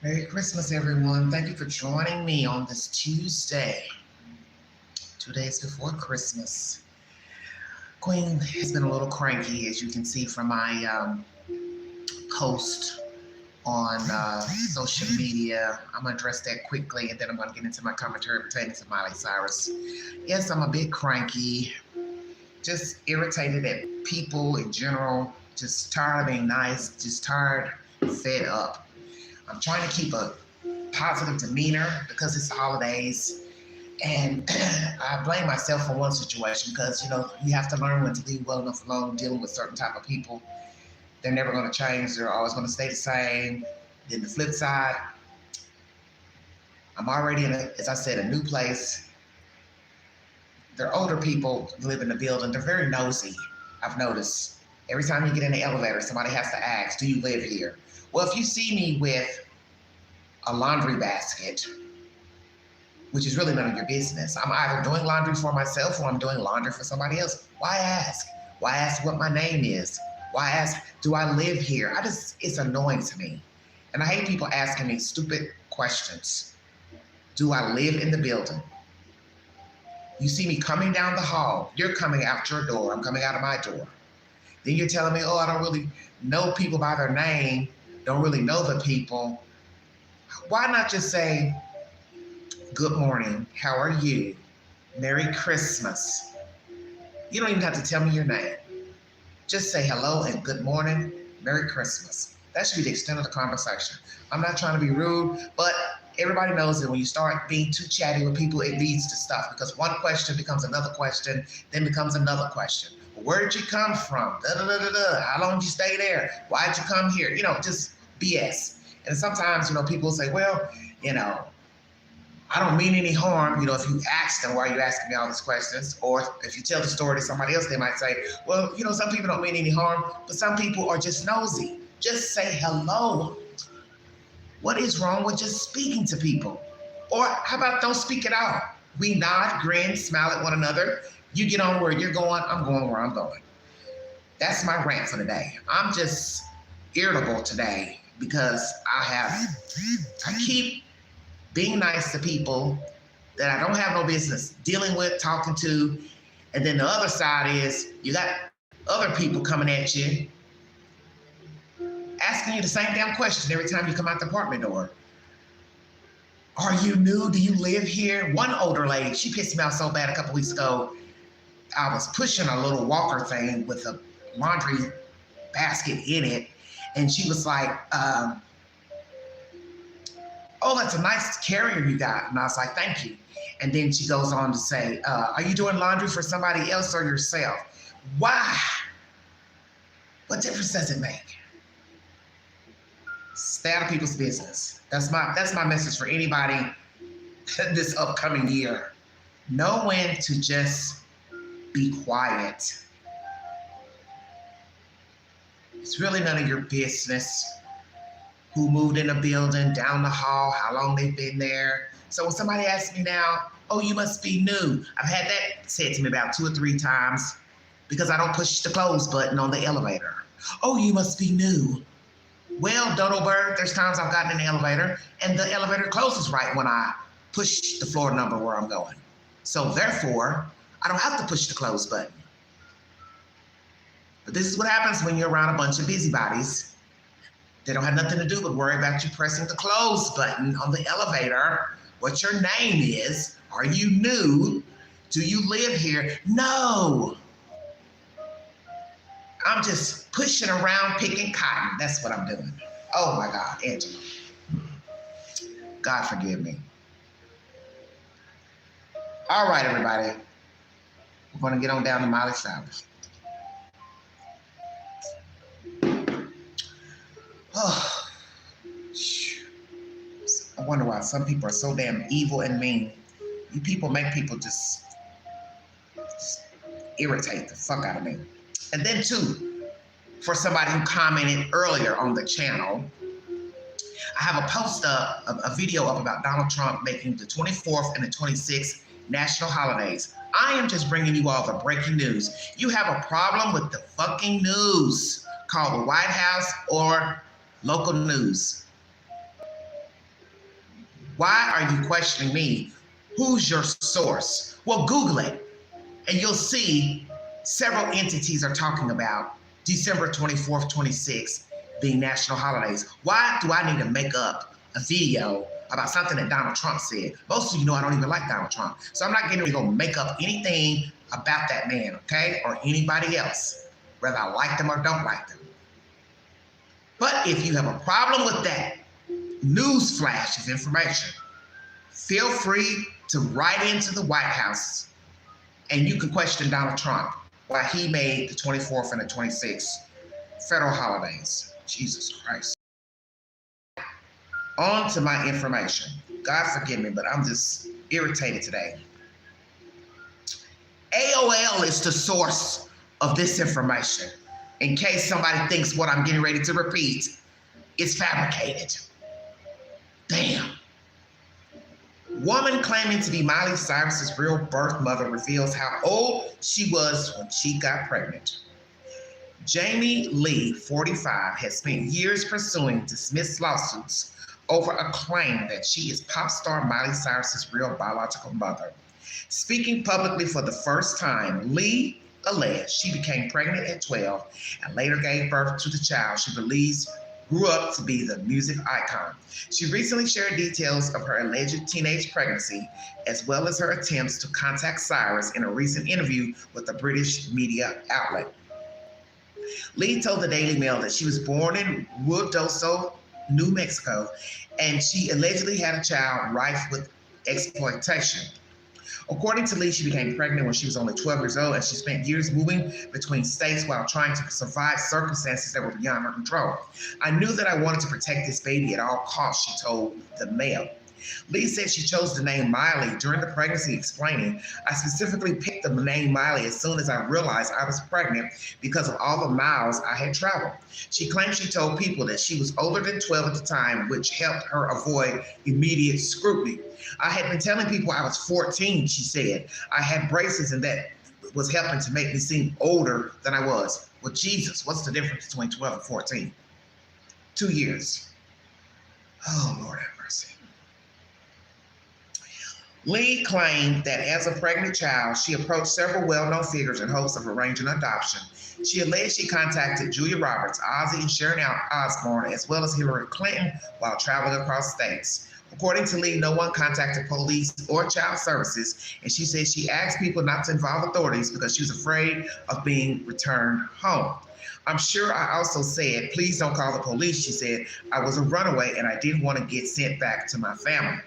Merry Christmas, everyone. Thank you for joining me on this Tuesday, 2 days before Christmas. Queen has been a little cranky, as you can see from my post on social media. I'm going to address that quickly, and then I'm going to get into my commentary pertaining to Miley Cirus. Yes, I'm a bit cranky, just irritated at people in general, just tired of being nice, just tired, fed up. I'm trying to keep a positive demeanor because it's the holidays. And I blame myself for one situation because, you have to learn when to leave well enough alone dealing with certain type of people. They're never going to change. They're always going to stay the same. Then the flip side, I'm already in, as I said, a new place. They're older people who live in the building. They're very nosy, I've noticed. Every time you get in the elevator, somebody has to ask, do you live here? Well, if you see me with a laundry basket, which is really none of your business, I'm either doing laundry for myself or I'm doing laundry for somebody else. Why ask? Why ask what my name is? Why ask, do I live here? It's annoying to me. And I hate people asking me stupid questions. Do I live in the building? You see me coming down the hall. You're coming out your door. I'm coming out of my door. Then you're telling me, oh, I don't really know people by their name, don't really know the people. Why not just say, good morning, how are you? Merry Christmas. You don't even have to tell me your name. Just say hello and good morning, Merry Christmas. That should be the extent of the conversation. I'm not trying to be rude, but everybody knows that when you start being too chatty with people, it leads to stuff because one question becomes another question, then becomes another question. Where did you come from? Da, da, da, da, da. How long did you stay there? Why did you come here? Just BS. And sometimes, people say, well, I don't mean any harm. If you ask them, why are you asking me all these questions? Or if you tell the story to somebody else, they might say, well, some people don't mean any harm, but some people are just nosy. Just say hello. What is wrong with just speaking to people? Or how about don't speak at all? We nod, grin, smile at one another. You get on where you're going, I'm going where I'm going. That's my rant for today. I'm just irritable today because I keep being nice to people that I don't have no business dealing with, talking to. And then the other side is you got other people coming at you, asking you the same damn question every time you come out the apartment door. Are you new? Do you live here? One older lady, she pissed me off so bad a couple weeks ago. I was pushing a little walker thing with a laundry basket in it. And she was like, oh, that's a nice carrier you got. And I was like, thank you. And then she goes on to say, are you doing laundry for somebody else or yourself? Why? What difference does it make? Stay out of people's business. That's my message for anybody this upcoming year. Know when to just be quiet. It's really none of your business who moved in a building, down the hall, how long they've been there. So when somebody asks me now, oh, you must be new. I've had that said to me about 2 or 3 times because I don't push the close button on the elevator. Oh, you must be new. Well, Dodo Bird, there's times I've gotten in the elevator and the elevator closes right when I push the floor number where I'm going. So therefore, I don't have to push the close button. But this is what happens when you're around a bunch of busybodies. They don't have nothing to do but worry about you pressing the close button on the elevator, what your name is. Are you new? Do you live here? No. I'm just pushing around picking cotton. That's what I'm doing. Oh my God, Angela. God forgive me. All right, everybody. We're going to get on down to Miley Cirus. Oh, I wonder why some people are so damn evil and mean. You people make people just irritate the fuck out of me. And then too, for somebody who commented earlier on the channel, I have a post up, a video up about Donald Trump making the 24th and the 26th national holidays. I am just bringing you all the breaking news. You have a problem with the fucking news. Call the White House or local news. Why are you questioning me? Who's your source? Well, Google it, and you'll see several entities are talking about December 24th, 26th being national holidays. Why do I need to make up a video about something that Donald Trump said? Most of you know I don't even like Donald Trump. So I'm not getting ready to go make up anything about that man, okay? Or anybody else, whether I like them or don't like them. But if you have a problem with that news flash of information, feel free to write into the White House and you can question Donald Trump why he made the 24th and the 26th federal holidays. Jesus Christ. On to my information. God forgive me, but I'm just irritated today. AOL is the source of this information. In case somebody thinks what I'm getting ready to repeat is fabricated. Damn. Woman claiming to be Miley Cirus's real birth mother reveals how old she was when she got pregnant. Jamie Lee, 45, has spent years pursuing dismissed lawsuits over a claim that she is pop star Miley Cirus's real biological mother. Speaking publicly for the first time, Lee alleged she became pregnant at 12 and later gave birth to the child she believes grew up to be the music icon. She recently shared details of her alleged teenage pregnancy, as well as her attempts to contact Cyrus in a recent interview with a British media outlet. Lee told the Daily Mail that she was born in Ruidoso, New Mexico, and she allegedly had a child rife with exploitation. According to Lee, she became pregnant when she was only 12 years old, and she spent years moving between states while trying to survive circumstances that were beyond her control. I knew that I wanted to protect this baby at all costs, she told the Mail. Lee said she chose the name Miley during the pregnancy, explaining, I specifically picked the name Miley as soon as I realized I was pregnant because of all the miles I had traveled. She claimed she told people that she was older than 12 at the time, which helped her avoid immediate scrutiny. I had been telling people I was 14, she said. I had braces and that was helping to make me seem older than I was. Well, Jesus, what's the difference between 12 and 14? 2 years. Oh, Lord have mercy. Lee claimed that as a pregnant child, she approached several well-known figures in hopes of arranging adoption. She alleged she contacted Julia Roberts, Ozzy, and Sharon Osbourne, as well as Hillary Clinton, while traveling across states. According to Lee, no one contacted police or child services, and she said she asked people not to involve authorities because she was afraid of being returned home. I'm sure I also said, please don't call the police, she said. I was a runaway and I didn't want to get sent back to my family.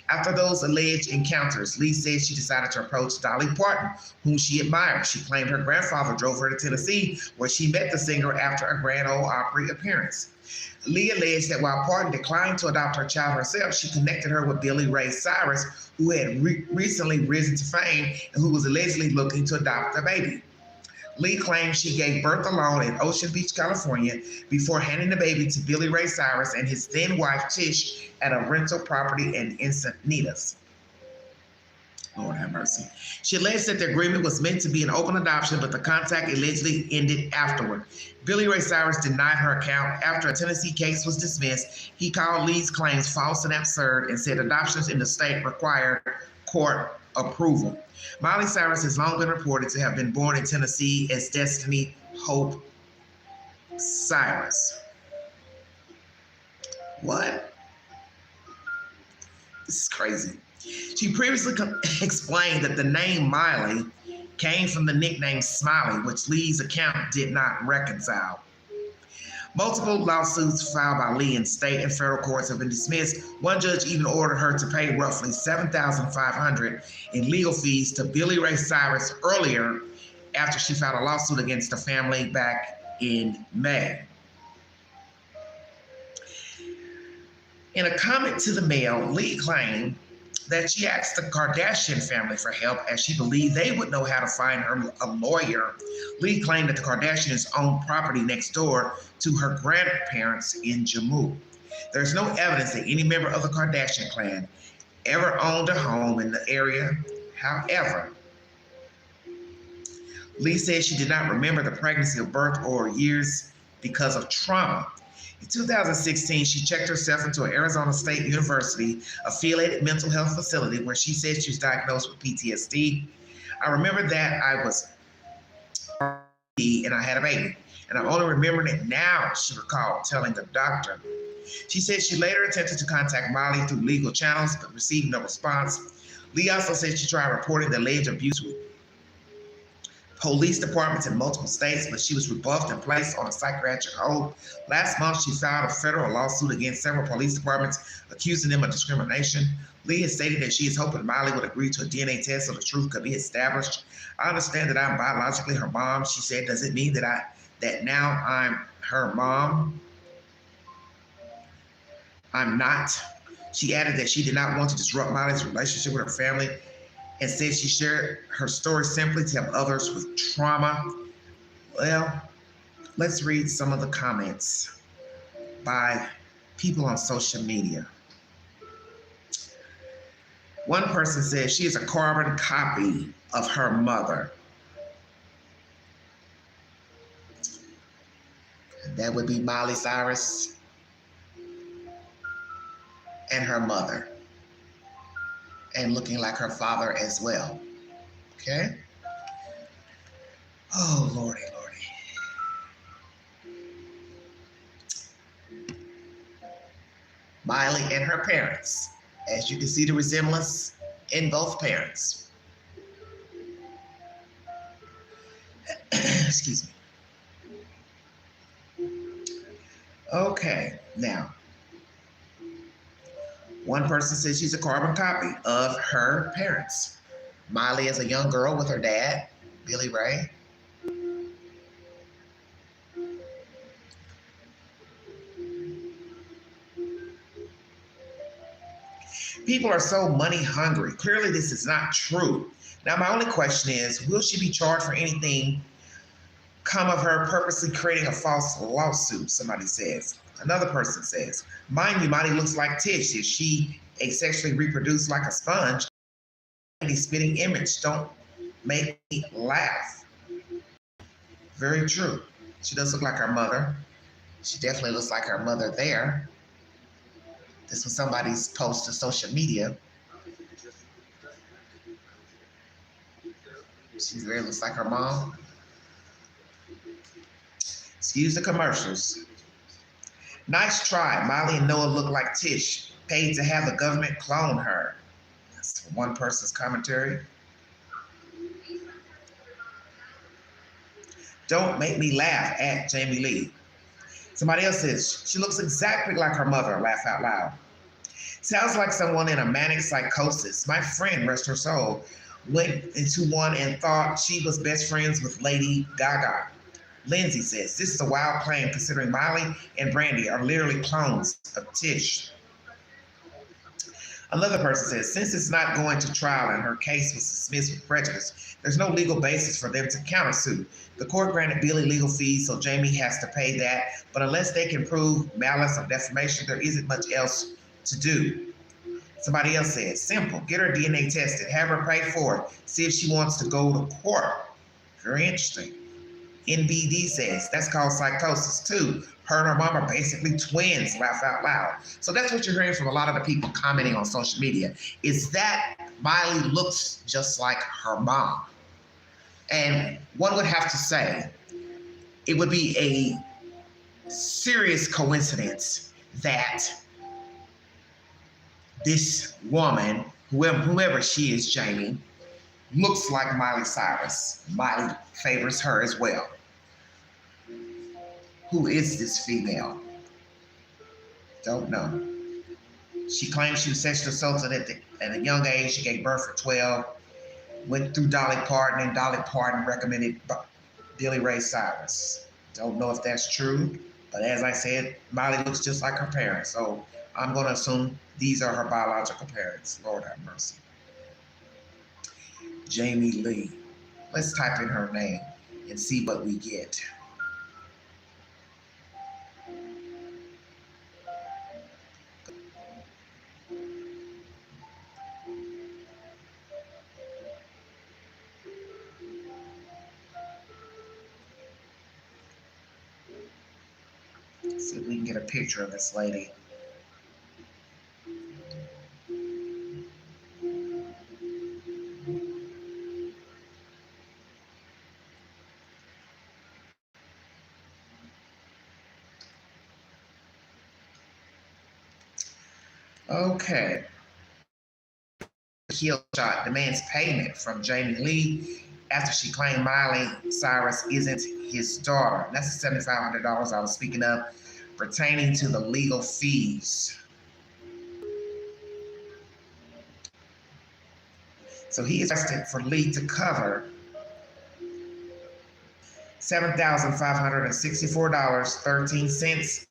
After those alleged encounters, Lee said she decided to approach Dolly Parton, whom she admired. She claimed her grandfather drove her to Tennessee, where she met the singer after a Grand Ole Opry appearance. Lee alleged that while Parton declined to adopt her child herself, she connected her with Billy Ray Cyrus, who had recently risen to fame and who was allegedly looking to adopt the baby. Lee claimed she gave birth alone in Ocean Beach, California, before handing the baby to Billy Ray Cyrus and his then wife, Tish, at a rental property in Encinitas. Lord have mercy. She alleged that the agreement was meant to be an open adoption, but the contact allegedly ended afterward. Billy Ray Cyrus denied her account. After a Tennessee case was dismissed, he called Lee's claims false and absurd and said adoptions in the state required court approval. Miley Cirus has long been reported to have been born in Tennessee as Destiny Hope Cyrus. What? This is crazy. She previously explained that the name Miley came from the nickname Smiley, which Lee's account did not reconcile. Multiple lawsuits filed by Lee in state and federal courts have been dismissed. One judge even ordered her to pay roughly $7,500 in legal fees to Billy Ray Cyrus earlier after she filed a lawsuit against the family back in May. In a comment to the Mail, Lee claimed that she asked the Kardashian family for help as she believed they would know how to find her a lawyer. Lee claimed that the Kardashians owned property next door to her grandparents in Jammu. There's no evidence that any member of the Kardashian clan ever owned a home in the area. However, Lee said she did not remember the pregnancy or birth or years because of trauma. In 2016, she checked herself into an Arizona State University affiliated mental health facility where she said she was diagnosed with PTSD. I remember that I was and I had a baby, and I'm only remembering it now, she recalled telling the doctor. She said she later attempted to contact Miley through legal channels but received no response. Lee also said she tried reporting the alleged abuse with police departments in multiple states, but she was rebuffed and placed on a psychiatric hold. Last month, she filed a federal lawsuit against several police departments, accusing them of discrimination. Lee has stated that she is hoping Miley would agree to a DNA test so the truth could be established. I understand that I'm biologically her mom, she said. Does it mean that now I'm her mom? I'm not. She added that she did not want to disrupt Miley's relationship with her family and said she shared her story simply to help others with trauma. Well, let's read some of the comments by people on social media. One person says she is a carbon copy of her mother. That would be Miley Cirus and her mother, and looking like her father as well. Okay? Oh, Lordy, Lordy. Miley and her parents. As you can see the resemblance in both parents. Excuse me. Okay, now. One person says she's a carbon copy of her parents. Miley is a young girl with her dad, Billy Ray. People are so money hungry. Clearly, this is not true. Now, my only question is, will she be charged for anything come of her purposely creating a false lawsuit? Somebody says. Another person says, mind you, Miley looks like Tish. If she asexually reproduced like a sponge, a spitting image. Don't make me laugh. Very true. She does look like her mother. She definitely looks like her mother there. This was somebody's post to social media. She very looks like her mom. Excuse the commercials. Nice try. Miley and Noah look like Tish. Paid to have the government clone her. That's one person's commentary. Don't make me laugh at Jamie Lee. Somebody else says, she looks exactly like her mother, laugh out loud. Sounds like someone in a manic psychosis. My friend, rest her soul, went into one and thought she was best friends with Lady Gaga. Lindsay says, this is a wild claim considering Miley and Brandy are literally clones of Tish. Another person says, since it's not going to trial and her case was dismissed with prejudice, there's no legal basis for them to countersue. The court granted Billy legal fees, so Jamie has to pay that. But unless they can prove malice or defamation, there isn't much else to do. Somebody else says, simple, get her DNA tested, have her pay for it, see if she wants to go to court. Very interesting. NBD says, that's called psychosis too. Her and her mom are basically twins, laugh out loud. So that's what you're hearing from a lot of the people commenting on social media, is that Miley looks just like her mom. And one would have to say, it would be a serious coincidence that this woman, whoever she is, Jamie, looks like Miley Cirus. Miley favors her as well. Who is this female? Don't know. She claims she was sexually assaulted at a young age. She gave birth at 12. Went through Dolly Parton, and Dolly Parton recommended Billy Ray Cyrus. Don't know if that's true, but as I said, Miley looks just like her parents. So I'm going to assume these are her biological parents. Lord have mercy. Jamie Lee. Let's type in her name and see what we get. See if we can get a picture of this lady. Okay. Kill shot demands payment from Jamie Lee after she claimed Miley Cirus isn't his daughter. And that's the $7,500 I was speaking of pertaining to the legal fees. So he is arrested for Lee to cover $7,564.13.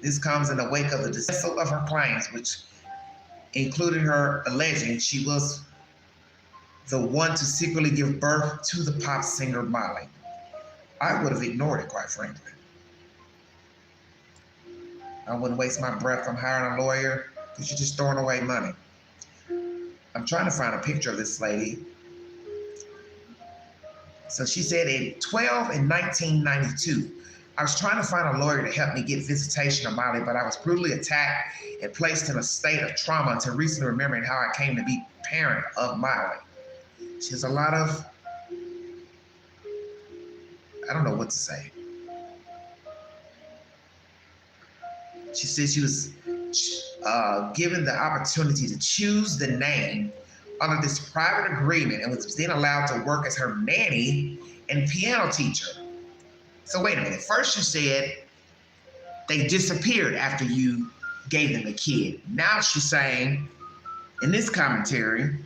This comes in the wake of the dismissal of her claims, which included her alleging she was the one to secretly give birth to the pop singer Miley. I would have ignored it, quite frankly. I wouldn't waste my breath from hiring a lawyer because you're just throwing away money. I'm trying to find a picture of this lady. So she said in 1992, I was trying to find a lawyer to help me get visitation of Miley, but I was brutally attacked and placed in a state of trauma until recently remembering how I came to be parent of Miley. She has a lot of, I don't know what to say. She said she was given the opportunity to choose the name under this private agreement and was then allowed to work as her nanny and piano teacher. So wait a minute. First you said they disappeared after you gave them a kid. Now she's saying in this commentary,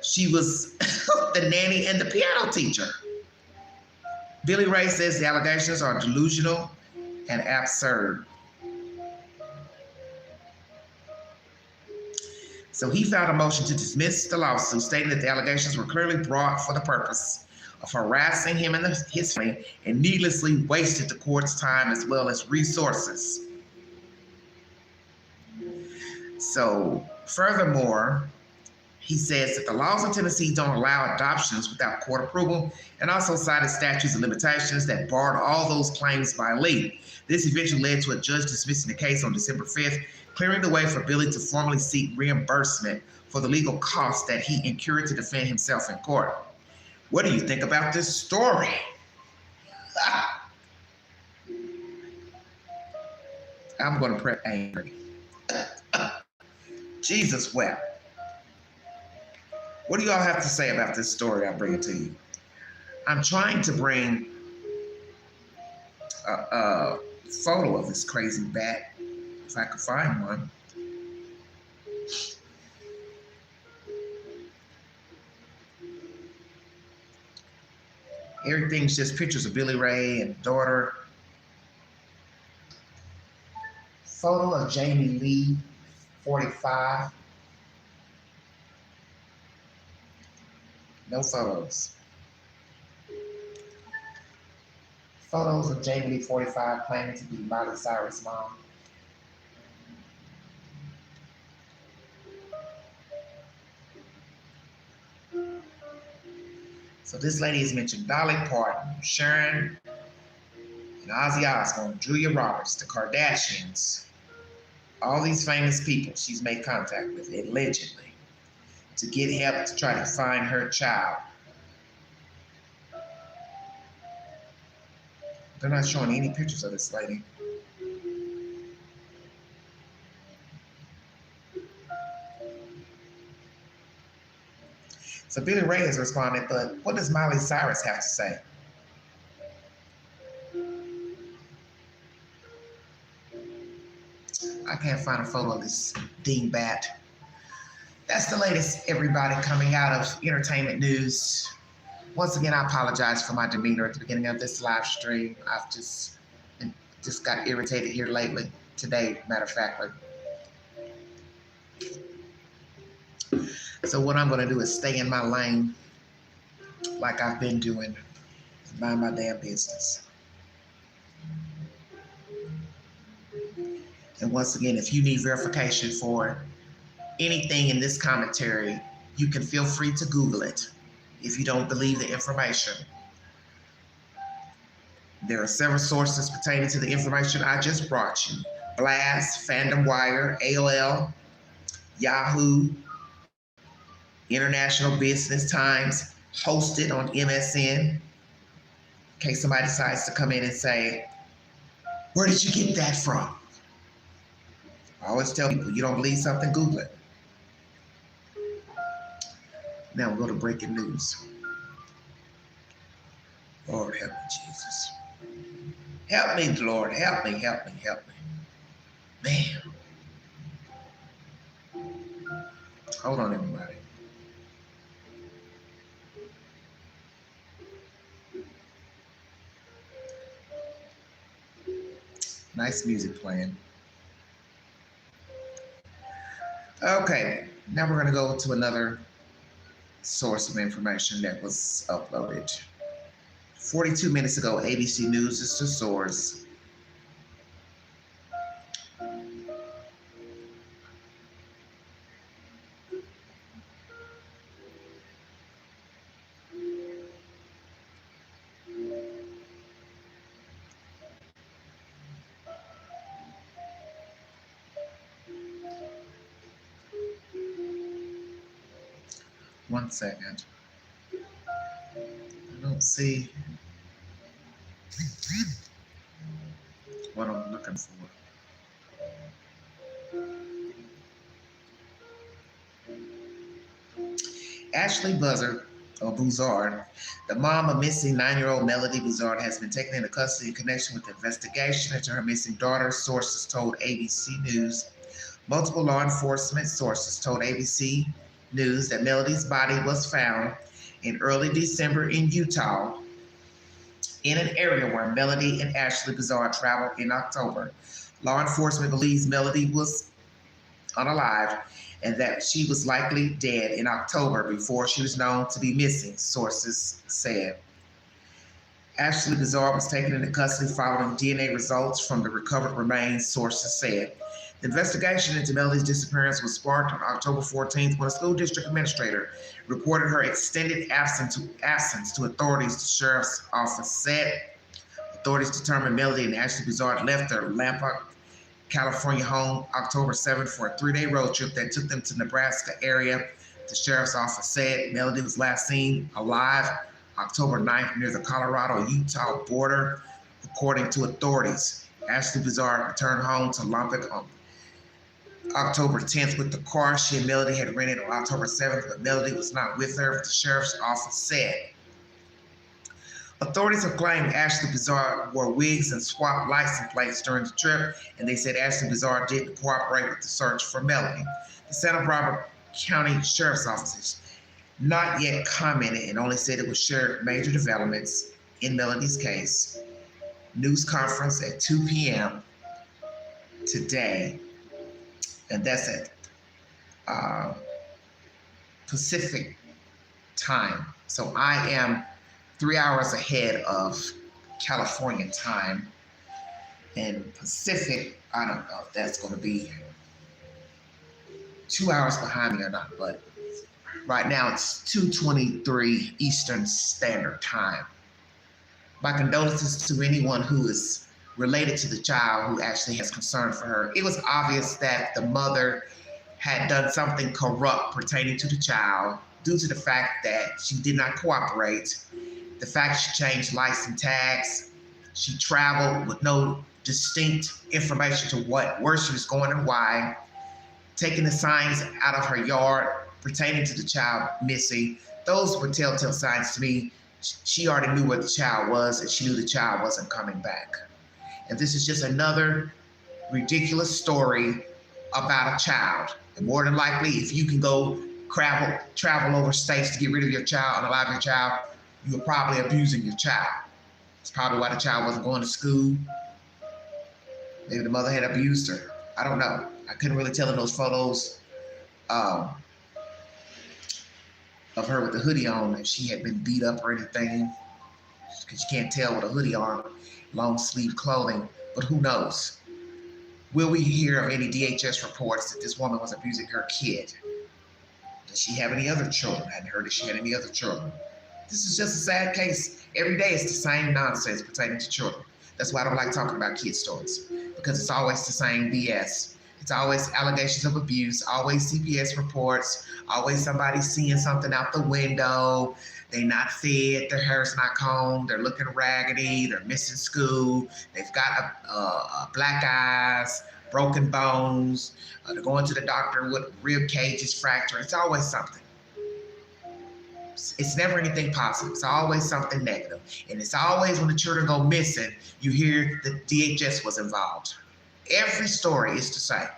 she was the nanny and the piano teacher. Billy Ray says the allegations are delusional and absurd. So he filed a motion to dismiss the lawsuit, stating that the allegations were clearly brought for the purpose of harassing him and his family and needlessly wasted the court's time as well as resources. So furthermore, he says that the laws of Tennessee don't allow adoptions without court approval, and also cited statutes of limitations that barred all those claims by Lee. This eventually led to a judge dismissing the case on December 5th, clearing the way for Billy to formally seek reimbursement for the legal costs that he incurred to defend himself in court. What do you think about this story? I'm going to press angry. Jesus wept. What do y'all have to say about this story I bring it to you? I'm trying to bring a photo of this crazy bat, if I could find one. Everything's just pictures of Billy Ray and daughter. Photo of Jamie Lee, 45. No photos. Photos of Jamie Lee, 45, claiming to be Miley Cirus' mom. So this lady has mentioned Dolly Parton, Sharon, and Ozzy Osbourne, Julia Roberts, the Kardashians, all these famous people she's made contact with, allegedly, to get help to try to find her child. They're not showing any pictures of this lady. So Billy Ray has responded, but what does Miley Cirus have to say? I can't find a photo of this dingbat. That's the latest, everybody, coming out of entertainment news. Once again, I apologize for my demeanor at the beginning of this live stream. I've just got irritated here lately, today, matter of factly. So what I'm going to do is stay in my lane like I've been doing, mind my damn business. And once again, if you need verification for anything in this commentary, you can feel free to Google it if you don't believe the information. There are several sources pertaining to the information I just brought you. Blast, Fandom Wire, AOL, Yahoo, International Business Times, hosted on MSN, in case somebody decides to come in and say, where did you get that from? I always tell people, you don't believe something, Google it. Now we'll go to breaking news. Lord, help me, Jesus. Help me, Lord. Help me, help me, help me. Man. Hold on, everybody. Nice music playing. Okay, now we're going to go to another source of information that was uploaded. 42 minutes ago, ABC News is the source. One second. I don't see what I'm looking for. Ashley Buzard, the mom of missing 9-year-old Melody Buzard, has been taken into custody in connection with the investigation into her missing daughter, sources told ABC News. Multiple law enforcement sources told ABC News that Melody's body was found in early December in Utah, in an area where Melody and Ashley Buzard traveled in October. Law enforcement believes Melody was unalive and that she was likely dead in October before she was known to be missing, sources said. Ashley Buzard was taken into custody following DNA results from the recovered remains, sources said. The investigation into Melody's disappearance was sparked on October 14th when a school district administrator reported her extended absence to authorities. The sheriff's office said authorities determined Melody and Ashley Buzard left their Lampa, California home October 7th for a 3-day road trip that took them to Nebraska area. The sheriff's office said Melody was last seen alive October 9th near the Colorado-Utah border, according to authorities. Ashley Buzard returned home to Lubbock on October 10th with the car she and Melody had rented on October 7th, but Melody was not with her, the sheriff's office said. Authorities have claimed Ashley Buzard wore wigs and swapped license plates during the trip, and they said Ashley Buzard didn't cooperate with the search for Melody. The Santa Barbara County Sheriff's Office not yet commented and only said it would share major developments in Melody's case. News conference at 2 p.m. today, and that's at Pacific time. So I am 3 hours ahead of California time, and Pacific, I don't know if that's going to be 2 hours behind me or not, but right now it's 2:23 Eastern Standard Time. My condolences to anyone who is related to the child who actually has concern for her. It was obvious that the mother had done something corrupt pertaining to the child due to the fact that she did not cooperate, the fact she changed license tags, she traveled with no distinct information to where she was going and why, taking the signs out of her yard pertaining to the child missing. Those were telltale signs to me. She already knew where the child was, and she knew the child wasn't coming back. And this is just another ridiculous story about a child. And more than likely, if you can go travel over states to get rid of your child and alive your child, you're probably abusing your child. It's probably why the child wasn't going to school. Maybe the mother had abused her. I don't know. I couldn't really tell in those photos of her with the hoodie on if she had been beat up or anything, because you can't tell with a hoodie on, long sleeve clothing, but who knows? Will we hear of any DHS reports that this woman was abusing her kid? Does she have any other children? I hadn't heard that she had any other children. This is just a sad case. Every day it's the same nonsense pertaining to children. That's why I don't like talking about kid stories, because it's always the same BS. It's always allegations of abuse, always CPS reports, always somebody seeing something out the window. They're not fed, their hair's not combed, they're looking raggedy, they're missing school, they've got black eyes, broken bones, they're going to the doctor with rib cages fractured. It's always something. It's never anything positive. It's always something negative. And it's always when the children go missing, you hear that DHS was involved. Every story is the same.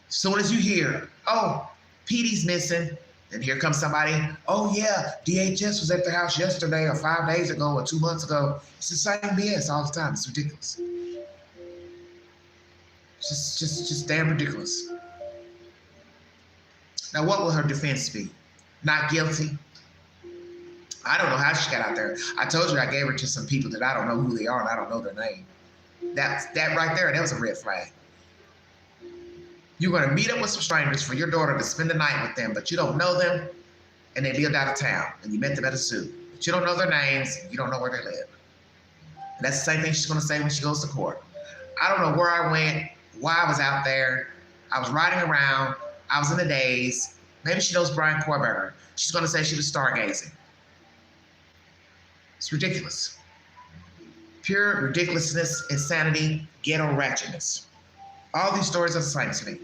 As soon as you hear, oh, PD's missing, then here comes somebody, oh yeah, DHS was at the house yesterday or 5 days ago or 2 months ago. It's the same BS all the time. It's ridiculous. It's just damn ridiculous. Now, what will her defense be? Not guilty? I don't know how she got out there. I told you I gave her to some people that I don't know who they are and I don't know their name. That right there, that was a red flag. You're going to meet up with some strangers for your daughter to spend the night with them, but you don't know them, and they lived out of town, and you met them at a zoo. But you don't know their names, and you don't know where they live. And that's the same thing she's going to say when she goes to court. I don't know where I went, why I was out there. I was riding around. I was in the daze. Maybe she knows Brian Korberger. She's going to say she was stargazing. It's ridiculous. Pure ridiculousness, insanity, ghetto ratchetness. All these stories are the same to me.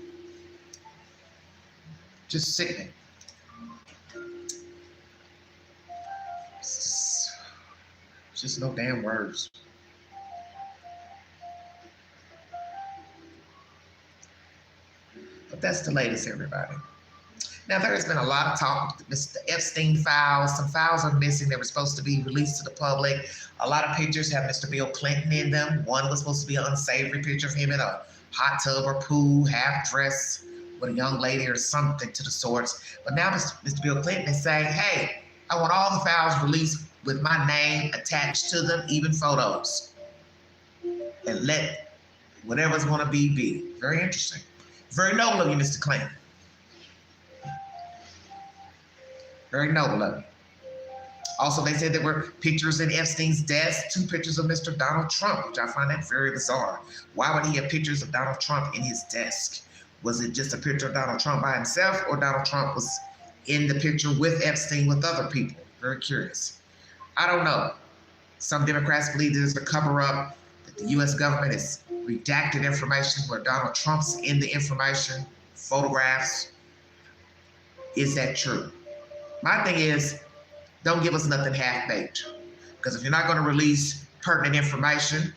Just sickening. It's just no damn words. But that's the latest, everybody. Now, there has been a lot of talk, Mr. Epstein files. Some files are missing. They were supposed to be released to the public. A lot of pictures have Mr. Bill Clinton in them. One was supposed to be an unsavory picture of him in a hot tub or pool, half dressed with a young lady or something to the sorts. But now Mr. Bill Clinton is saying, hey, I want all the files released with my name attached to them, even photos. And let whatever's going to be. Very interesting. Very noble of you, Mr. Clinton. Very noble of you. Also, they said there were pictures in Epstein's desk, 2 pictures of Mr. Donald Trump, which I find that very bizarre. Why would he have pictures of Donald Trump in his desk? Was it just a picture of Donald Trump by himself, or Donald Trump was in the picture with Epstein with other people? Very curious. I don't know. Some Democrats believe there's a cover-up, that the U.S. government has redacted information where Donald Trump's in the information, photographs. Is that true? My thing is, don't give us nothing half-baked. Because if you're not going to release pertinent information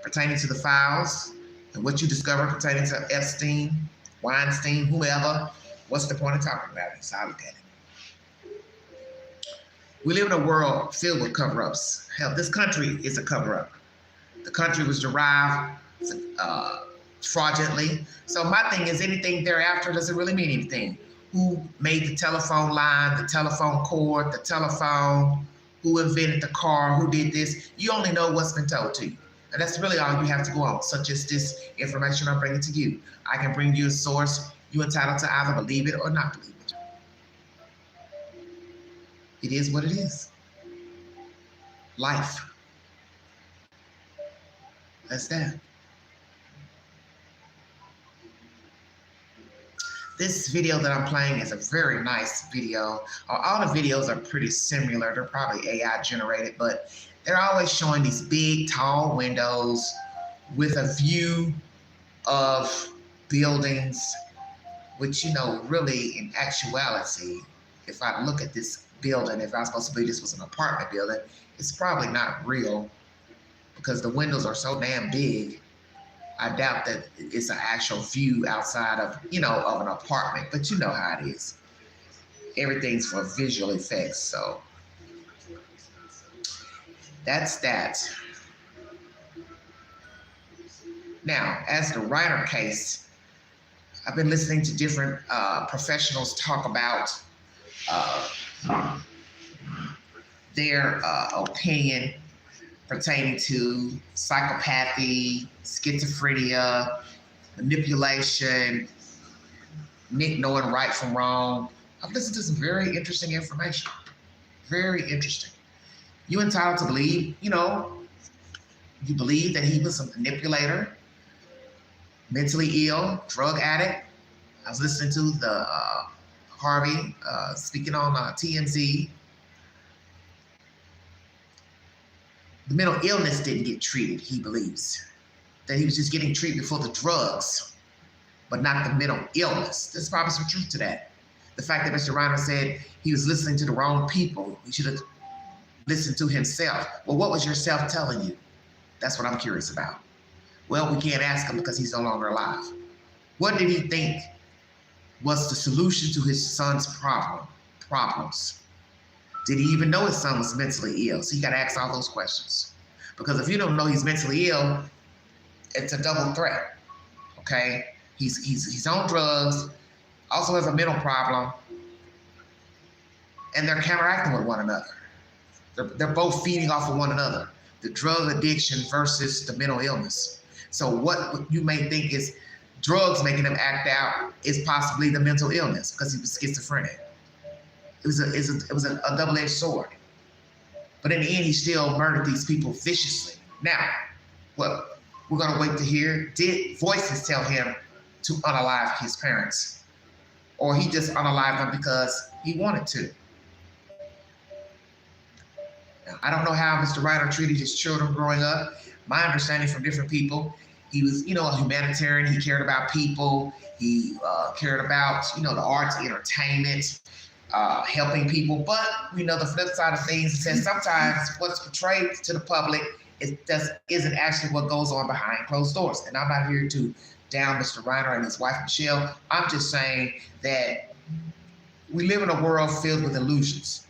pertaining to the files and what you discover pertaining to Epstein, Weinstein, whoever, what's the point of talking about it? So I look at it. We live in a world filled with cover-ups. Hell, this country is a cover-up. The country was derived fraudulently. So my thing is, anything thereafter doesn't really mean anything. Who made the telephone line, the telephone cord, the telephone, who invented the car, who did this. You only know what's been told to you. And that's really all you have to go on, such as this information I'm bringing to you. I can bring you a source. You're entitled to either believe it or not believe it. It is what it is. Life. That's that. This video that I'm playing is a very nice video. All the videos are pretty similar. They're probably AI generated, but they're always showing these big, tall windows with a view of buildings, which, you know, really in actuality, if I look at this building, if I was supposed to believe this was an apartment building, it's probably not real because the windows are so damn big. I doubt that it's an actual view outside of, you know, of an apartment, but you know how it is. Everything's for visual effects, so that's that. Now, as the Reiner case, I've been listening to different professionals talk about their opinion pertaining to psychopathy, schizophrenia, manipulation, Nick knowing right from wrong. I've listened to some very interesting information. Very interesting. You entitled to believe, you believe that he was a manipulator, mentally ill, drug addict. I was listening to the Harvey speaking on TMZ. The mental illness didn't get treated, he believes. That he was just getting treatment for the drugs, but not the mental illness. There's probably some truth to that. The fact that Mr. Reiner said he was listening to the wrong people, he should have listened to himself. Well, what was yourself telling you? That's what I'm curious about. Well, we can't ask him because he's no longer alive. What did he think was the solution to his son's problems? Did he even know his son was mentally ill? So you got to ask all those questions. Because if you don't know he's mentally ill, it's a double threat, okay? He's on drugs, also has a mental problem, and they're counteracting with one another. They're both feeding off of one another. The drug addiction versus the mental illness. So what you may think is drugs making him act out is possibly the mental illness because he was schizophrenic. It was a double-edged sword. But in the end, he still murdered these people viciously. Now, what we're going to wait to hear, did voices tell him to unalive his parents? Or he just unalived them because he wanted to? Now, I don't know how Mr. Reiner treated his children growing up. My understanding from different people, he was, a humanitarian. He cared about people. He cared about, the arts, entertainment, helping people. But we know the flip side of things. It says sometimes what's portrayed to the public isn't actually what goes on behind closed doors. And I'm not here to down Mr. Reiner and his wife, Michelle. I'm just saying that we live in a world filled with illusions.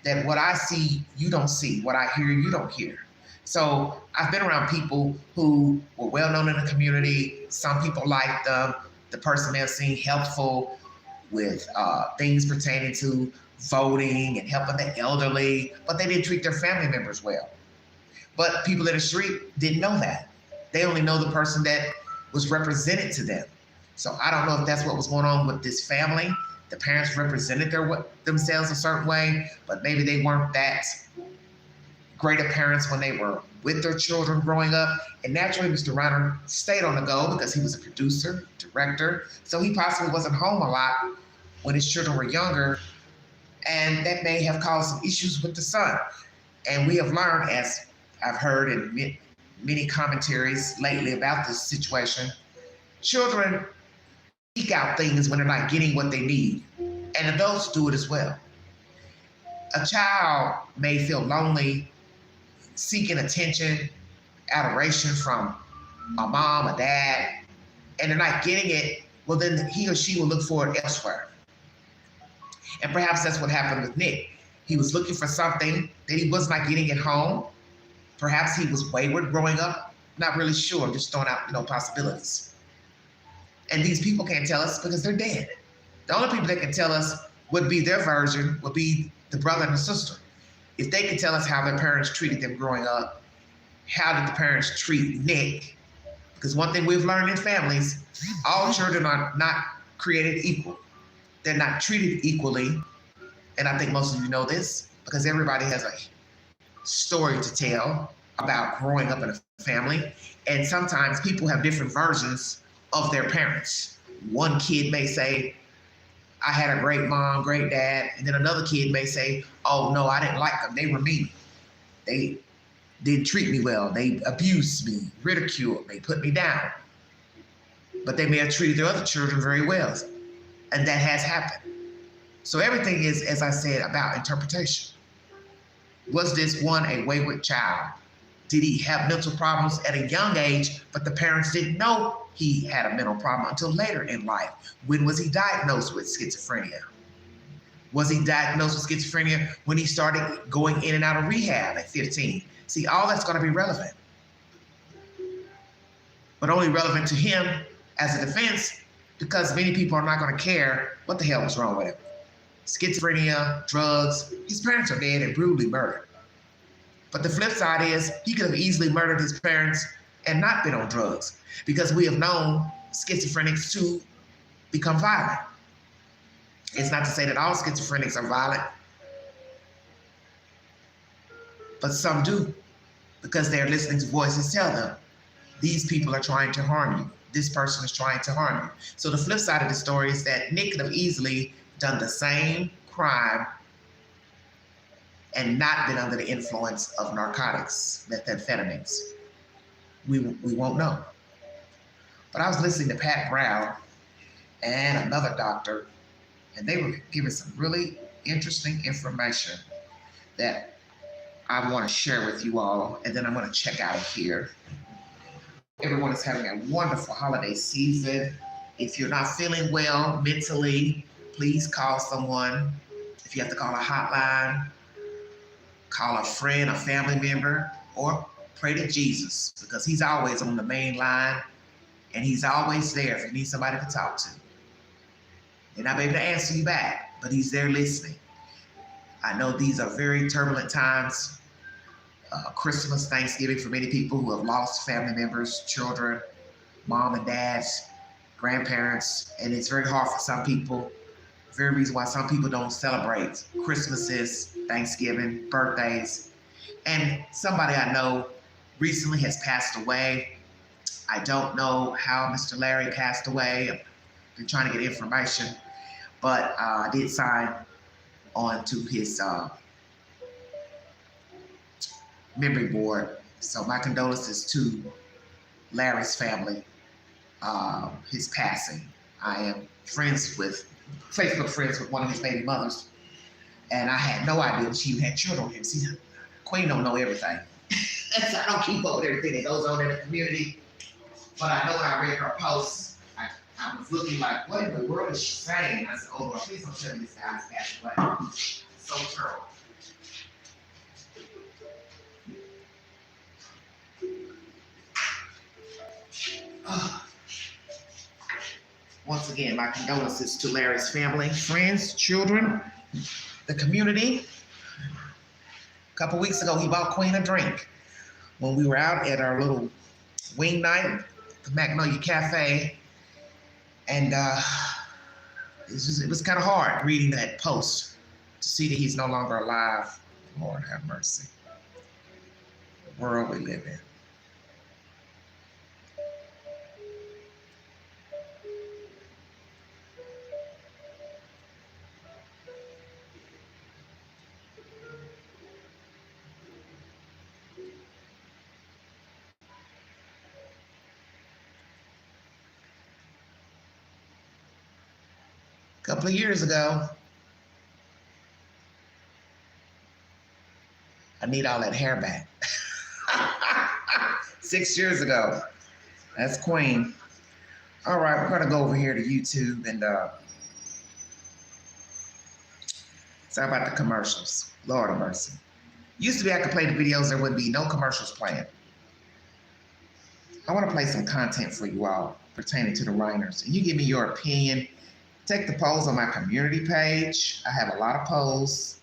That what I see, you don't see. What I hear, you don't hear. So I've been around people who were well known in the community. Some people liked them. The person may have seemed helpful with things pertaining to voting and helping the elderly, but they didn't treat their family members well. But people in the street didn't know that. They only know the person that was represented to them. So I don't know if that's what was going on with this family. The parents represented themselves a certain way, but maybe they weren't that great of parents when they were with their children growing up. And naturally, Mr. Reiner stayed on the go because he was a producer, director, so he possibly wasn't home a lot when his children were younger, and that may have caused some issues with the son. And we have learned, as I've heard in many commentaries lately about this situation, children seek out things when they're not getting what they need, and adults do it as well. A child may feel lonely, seeking attention, adoration from a mom, a dad, and they're not getting it. Well, then he or she will look for it elsewhere. And perhaps that's what happened with Nick. He was looking for something that he was not getting at home. Perhaps he was wayward growing up. Not really sure. I'm just throwing out, possibilities. And these people can't tell us because they're dead. The only people that can tell us would be their version, would be the brother and the sister. If they could tell us how their parents treated them growing up, how did the parents treat Nick? Because one thing we've learned in families, all children are not created equal. They're not treated equally. And I think most of you know this because everybody has a story to tell about growing up in a family. And sometimes people have different versions of their parents. One kid may say, I had a great mom, great dad. And then another kid may say, oh no, I didn't like them. They were mean. They didn't treat me well. They abused me, ridiculed me, put me down. But they may have treated their other children very well. And that has happened. So everything is, as I said, about interpretation. Was this one a wayward child? Did he have mental problems at a young age, but the parents didn't know he had a mental problem until later in life? When was he diagnosed with schizophrenia? Was he diagnosed with schizophrenia when he started going in and out of rehab at 15? See, all that's going to be relevant. But only relevant to him as a defense because many people are not going to care what the hell was wrong with him. Schizophrenia, drugs, his parents are dead and brutally murdered. But the flip side is he could have easily murdered his parents and not been on drugs because we have known schizophrenics to become violent. It's not to say that all schizophrenics are violent, But some do, because they're listening to voices tell them, these people are trying to harm you. This person is trying to harm you. So the flip side of the story is that Nick could have easily done the same crime and not been under the influence of narcotics, methamphetamines. We won't know. But I was listening to Pat Brown and another doctor, and they were giving some really interesting information that I want to share with you all, and then I'm going to check out of here. Everyone is having a wonderful holiday season. If you're not feeling well mentally, please call someone. If you have to call a hotline, call a friend, a family member, or pray to Jesus, because he's always on the main line, and he's always there if you need somebody to talk to. They're not able to answer you back, but he's there listening. I know these are very turbulent times. Christmas, Thanksgiving for many people who have lost family members, children, mom and dads, grandparents, and it's very hard for some people. Very reason why some people don't celebrate Christmases, Thanksgiving, birthdays. And somebody I know recently has passed away. I don't know how Mr. Larry passed away. I've been trying to get information, but I did sign on to his memory board. So my condolences to Larry's family, his passing. I am Facebook friends with one of his baby mothers, and I had no idea she had children with him. See, Queen don't know everything. So I don't keep up with everything that goes on in the community. But I know when I read her post, I was looking like, what in the world is she saying? I said, oh Lord, please don't tell me this guy's passed away. So terrible. Once again, my condolences to Larry's family, friends, children, the community. A couple weeks ago, he bought Queen a drink when we were out at our little wing night at the Magnolia Cafe. And it was kind of hard reading that post to see that he's no longer alive. Lord have mercy. The world we live in. A couple of years ago, I need all that hair back. 6 years ago, that's Queen. All right, we're gonna go over here to YouTube and sorry about the commercials. Lord of mercy. Used to be I could play the videos, there would be no commercials playing. I wanna play some content for you all pertaining to the Reiners. And you give me your opinion. Take the polls on my community page. I have a lot of polls.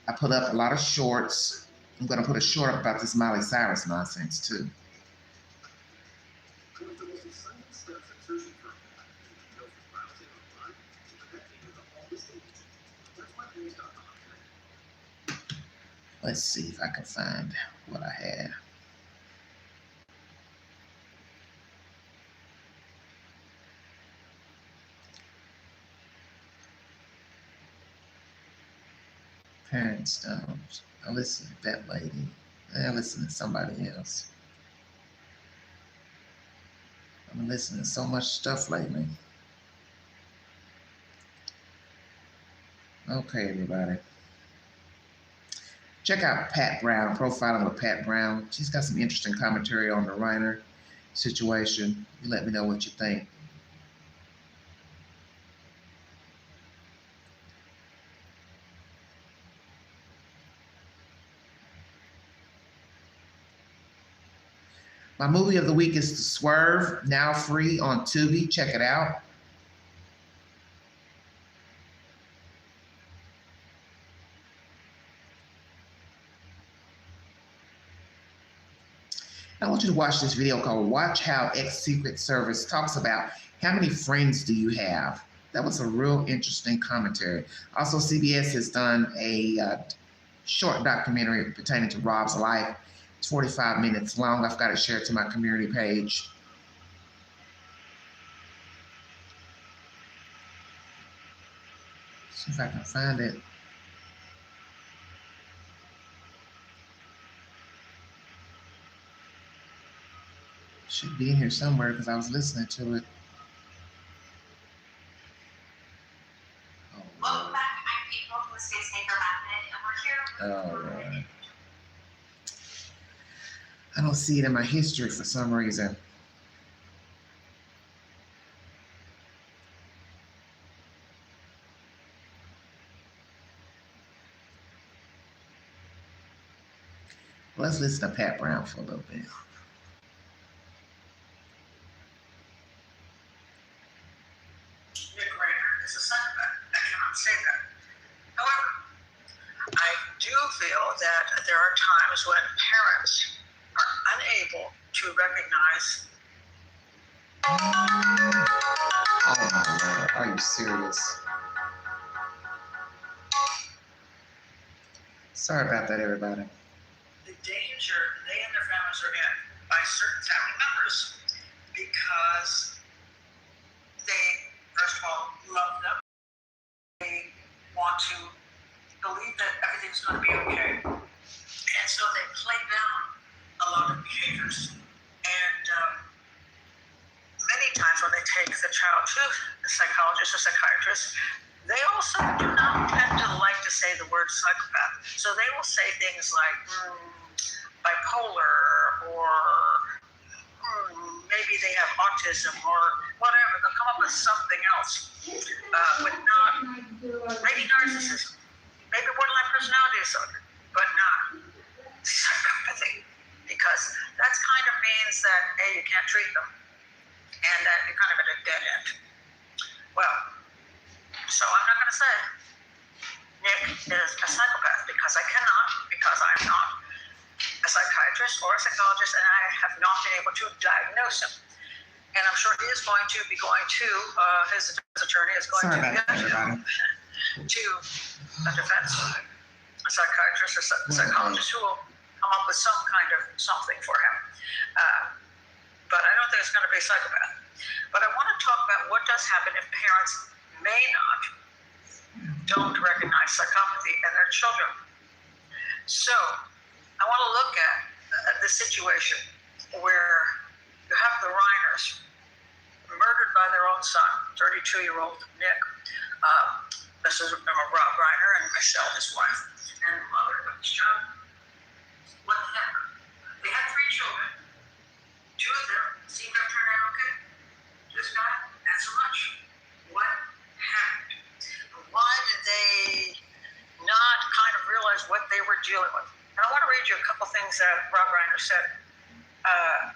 I put up a lot of shorts. I'm going to put a short up about this Miley Cirus nonsense too. Let's see if I can find what I had. Parents don't. I listen to that lady. I listen to somebody else. I've been listening to so much stuff lately. Okay, everybody. Check out Pat Brown, Profiling with Pat Brown. She's got some interesting commentary on the Reiner situation. You let me know what you think. My movie of the week is The Swerve, now free on Tubi. Check it out. I want you to watch this video called Watch How Ex-Secret Service Talks About How Many Friends Do You Have? That was a real interesting commentary. Also, CBS has done a short documentary pertaining to Rob's life. It's 45 minutes long. I've got it shared to my community page. See if I can find it. Should be in here somewhere because I was listening to it. Welcome back. I'm April from the Space Maker Method, and we're here. Oh, Lord. I don't see it in my history for some reason. Let's listen to Pat Brown for a little bit. Is a psychopath. I cannot say that. However, I do feel that there are times when parents are unable to recognize. Oh my Lord, are you serious? Sorry about that, everybody. The danger they and their families are in by certain family members because they, first of all, love them. They want to believe that everything's going to be okay. And so they play down a lot of behaviors. And many times when they take the child to the psychologist or psychiatrist, they also do not tend to like to say the word psychopath. So they will say things like bipolar or maybe they have autism or whatever. They'll come up with something else, but not, maybe narcissism, maybe borderline personality disorder, but not psychopathy, because that kind of means that, A, you can't treat them, and that you're kind of at a dead end. Well, so I'm not going to say Nick is a psychopath because I cannot, because I'm not a psychiatrist or a psychologist, and I have not been able to diagnose him. And I'm sure he is going to be going to, his attorney is going to a defense, a psychiatrist or psychologist who will come up with some kind of something for him. But I don't think it's going to be psychopath. But I want to talk about what does happen if parents don't recognize psychopathy in their children. So I want to look at the situation where you have the Reiners murdered by their own son, 32-year-old Nick. This is Rob Reiner and Michelle, his wife, and mother of his child. What happened? They had 3 children. 2 of them seemed to have turned out okay. This guy, not so much. What happened? Why did they not kind of realize what they were dealing with? And I want to read you a couple things that Rob Reiner said. I'm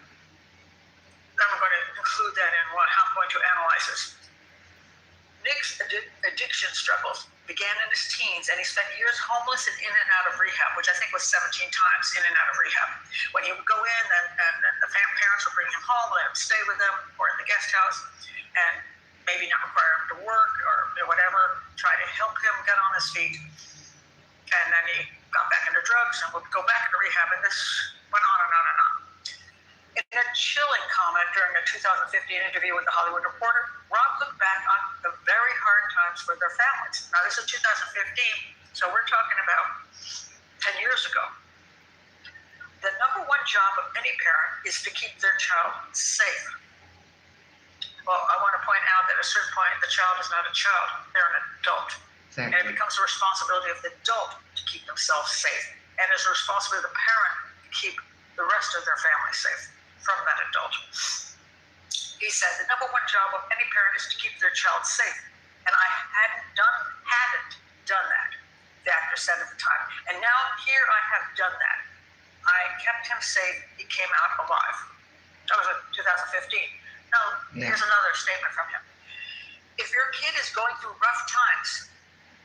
going to include that in how I'm going to analyze this. Nick's addiction struggles began in his teens, and he spent years homeless and in and out of rehab, which I think was 17 times in and out of rehab. When he would go in, and the parents would bring him home, let him stay with them, or in the guest house, and maybe not require him to work or whatever, try to help him get on his feet. And then he got back into drugs and would go back into rehab, and this went on and on and on. In a chilling comment during a 2015 interview with The Hollywood Reporter, Rob looked back on the very hard times for their families. Now, this is 2015, so we're talking about 10 years ago. The number one job of any parent is to keep their child safe. Well, I want to point out that at a certain point, the child is not a child, they're an adult. Exactly. And it becomes the responsibility of the adult to keep themselves safe. And it's the responsibility of the parent to keep the rest of their family safe from that adult. He said the number one job of any parent is to keep their child safe. And I hadn't done that, the actor said at the time. And now here I have done that. I kept him safe. He came out alive. That was in 2015. Now, here's another statement from him. If your kid is going through rough times,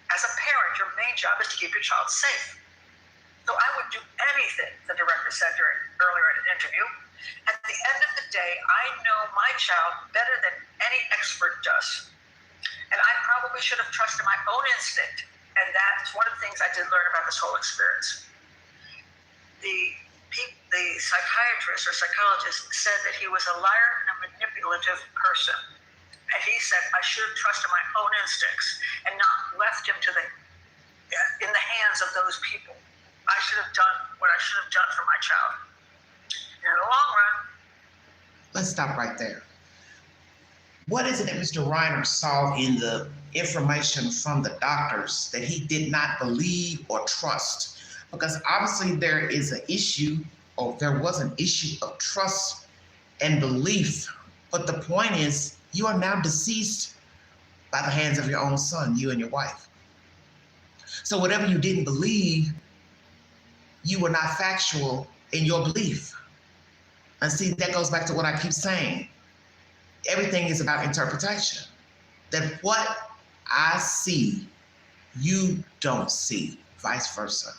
as a parent, your main job is to keep your child safe. So I would do anything, the director said earlier in an interview. At the end of the day, I know my child better than any expert does. And I probably should have trusted my own instinct and And that's one of the things I did learn about this whole experience. The psychiatrist or psychologist said that he was a liar and a manipulative person. And he said, I should have trusted my own instincts and not left him in the hands of those people. I should have done what I should have done for my child. And in the long run. Let's stop right there. What is it that Mr. Reiner saw in the information from the doctors that he did not believe or trust? Because obviously there is an issue, or there was an issue of trust and belief. But the point is, you are now deceased by the hands of your own son, you and your wife. So whatever you didn't believe, you were not factual in your belief. And see, that goes back to what I keep saying. Everything is about interpretation. That what I see, you don't see, vice versa.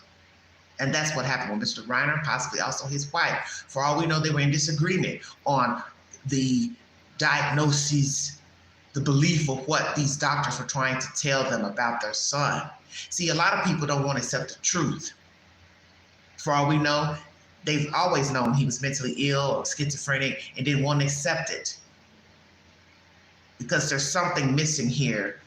And that's what happened with Mr. Reiner, possibly also his wife. For all we know, they were in disagreement on the diagnoses, the belief of what these doctors were trying to tell them about their son. See, a lot of people don't want to accept the truth. For all we know, they've always known he was mentally ill or schizophrenic and didn't want to accept it. Because there's something missing here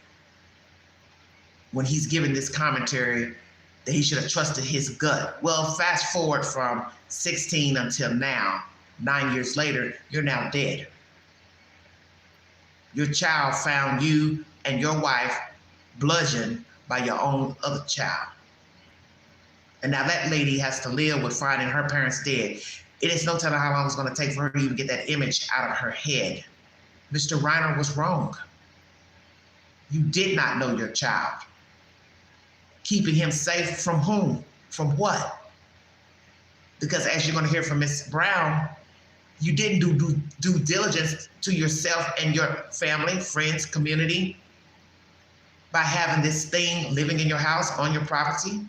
when he's giving this commentary that he should have trusted his gut. Well, fast forward from 16 until now, 9 years later, you're now dead. Your child found you and your wife bludgeoned by your own other child. And now that lady has to live with finding her parents dead. It is no telling how long it's going to take for her to even get that image out of her head. Mr. Reiner was wrong. You did not know your child. Keeping him safe from whom? From what? Because as you're going to hear from Ms. Brown, you didn't do due diligence to yourself and your family, friends, community by having this thing living in your house, on your property,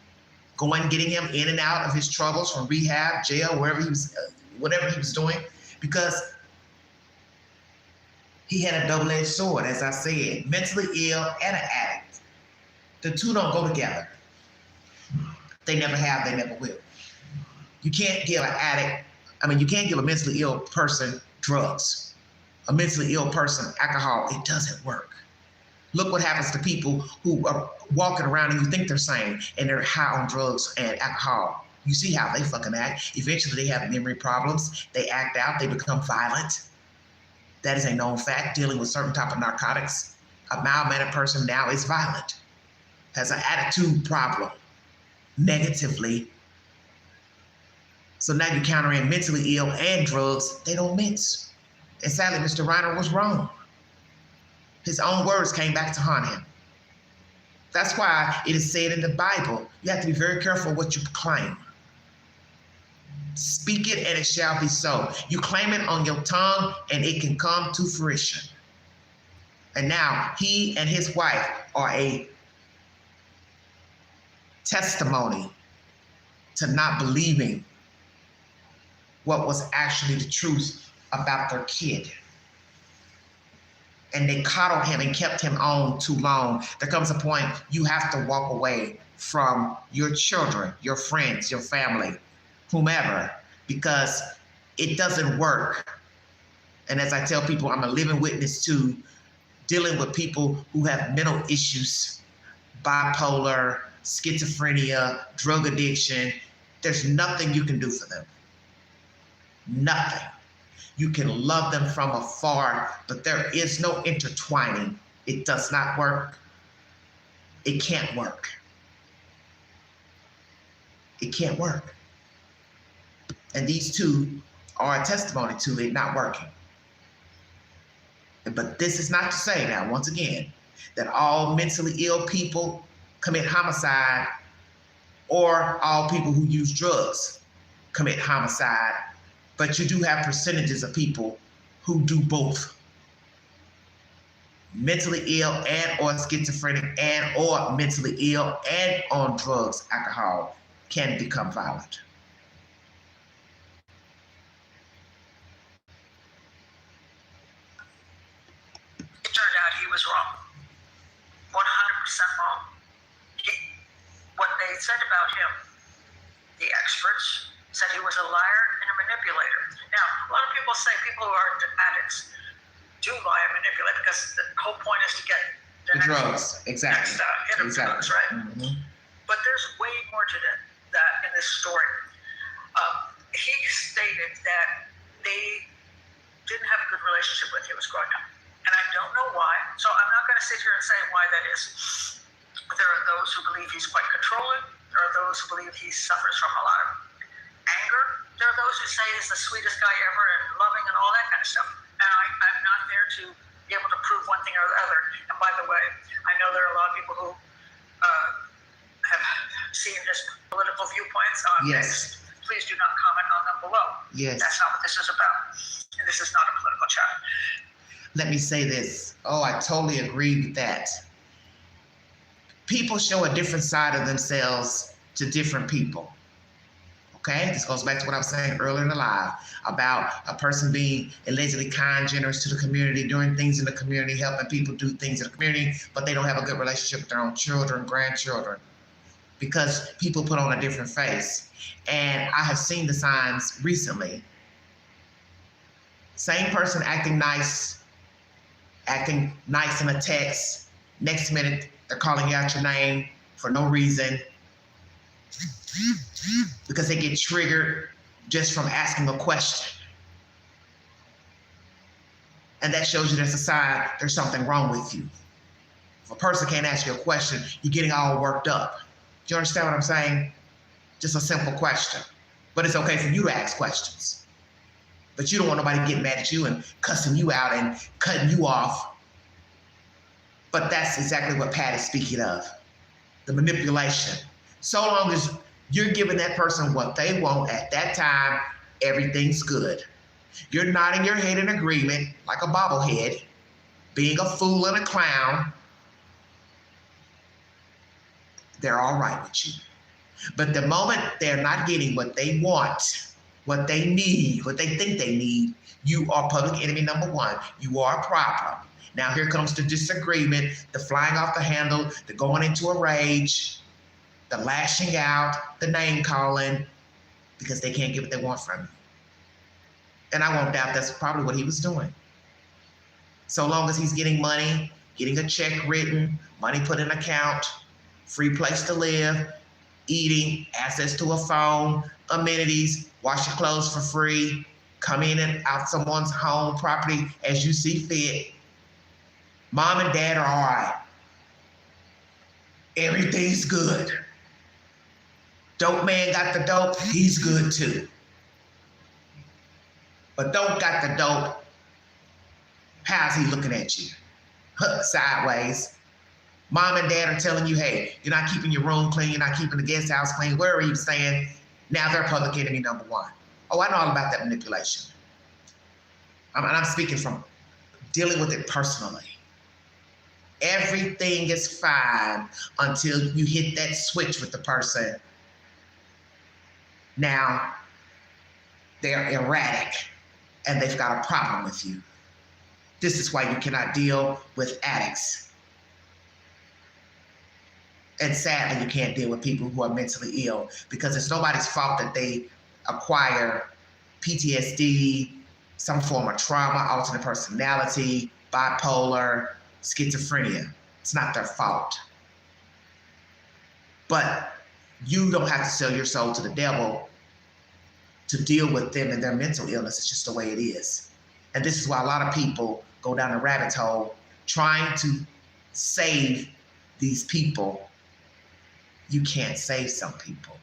getting him in and out of his troubles from rehab, jail, wherever he was, whatever he was doing, because he had a double-edged sword, as I said, mentally ill and an addict. The two don't go together. They never have, they never will. You can't give you can't give a mentally ill person drugs. A mentally ill person alcohol, it doesn't work. Look what happens to people who are walking around and you think they're sane and they're high on drugs and alcohol. You see how they fucking act. Eventually they have memory problems. They act out, they become violent. That is a known fact. Dealing with certain type of narcotics, a mild-mannered person now is violent, has an attitude problem, negatively. So now you counter in mentally ill and drugs, they don't mix. And sadly, Mr. Reiner was wrong. His own words came back to haunt him. That's why it is said in the Bible, you have to be very careful what you claim. Speak it and it shall be so. You claim it on your tongue and it can come to fruition. And now he and his wife are a testimony to not believing what was actually the truth about their kid. And they coddled him and kept him on too long. There comes a point you have to walk away from your children, your friends, your family, whomever, because it doesn't work. And as I tell people, I'm a living witness to dealing with people who have mental issues, bipolar, schizophrenia, drug addiction. There's nothing you can do for them. Nothing. You can love them from afar, but there is no intertwining. It does not work. It can't work. It can't work. And these two are a testimony to it not working. But this is not to say now, once again, that all mentally ill people commit homicide or all people who use drugs commit homicide. But you do have percentages of people who do both. Mentally ill and or schizophrenic and or mentally ill and on drugs, alcohol, can become violent. It turned out he was wrong. 100% wrong. they said about him, the experts said he was a liar and a manipulator. Now, a lot of people say people who are addicts do lie and manipulate because the whole point is to get the drugs. Exactly. Next hit of drugs, right? Mm-hmm. But there's way more to that in this story. He stated that they didn't have a good relationship when he was growing up. And I don't know why, so I'm not going to sit here and say why that is. There are those who believe he's quite controlling. There are those who believe he suffers from a lot of anger. There are those who say he's the sweetest guy ever and loving and all that kind of stuff. And I'm not there to be able to prove one thing or the other. And by the way, I know there are a lot of people who have seen his political viewpoints on this. Please do not comment on them below. Yes. That's not what this is about. And this is not a political chat. Let me say this. Oh, I totally agree with that. People show a different side of themselves to different people. Okay? This goes back to what I was saying earlier in the live about a person being allegedly kind, generous to the community, doing things in the community, helping people do things in the community, but they don't have a good relationship with their own children, grandchildren, because people put on a different face. And I have seen the signs recently. Same person acting nice in a text. Next minute, they're calling you out your name for no reason because they get triggered just from asking a question. And that shows you there's a sign there's something wrong with you. If a person can't ask you a question, you're getting all worked up. Do you understand what I'm saying? Just a simple question. But it's okay for you to ask questions. But you don't want nobody getting mad at you and cussing you out and cutting you off. But that's exactly what Pat is speaking of. The manipulation. So long as you're giving that person what they want at that time, everything's good. You're nodding your head in agreement like a bobblehead, being a fool and a clown. They're all right with you. But the moment they're not getting what they want, what they need, what they think they need, you are public enemy number one. You are a problem. Now here comes the disagreement, the flying off the handle, the going into a rage, the lashing out, the name calling, because they can't get what they want from you. And I won't doubt that's probably what he was doing. So long as he's getting money, getting a check written, money put in an account, free place to live, eating, access to a phone, amenities, wash your clothes for free, come in and out someone's home property as you see fit. Mom and dad are all right. Everything's good. Dope man got the dope, he's good too. But dope got the dope, how's he looking at you? Sideways. Mom and dad are telling you, hey, you're not keeping your room clean, you're not keeping the guest house clean, wherever you're staying. Now they're public enemy number one. Oh, I know all about that manipulation. I'm speaking from dealing with it personally. Everything is fine until you hit that switch with the person. Now, they're erratic and they've got a problem with you. This is why you cannot deal with addicts. And sadly, you can't deal with people who are mentally ill because it's nobody's fault that they acquire PTSD, some form of trauma, alternate personality, bipolar, schizophrenia. It's not their fault. But you don't have to sell your soul to the devil to deal with them and their mental illness. It's just the way it is. And this is why a lot of people go down the rabbit hole trying to save these people. You can't save some people.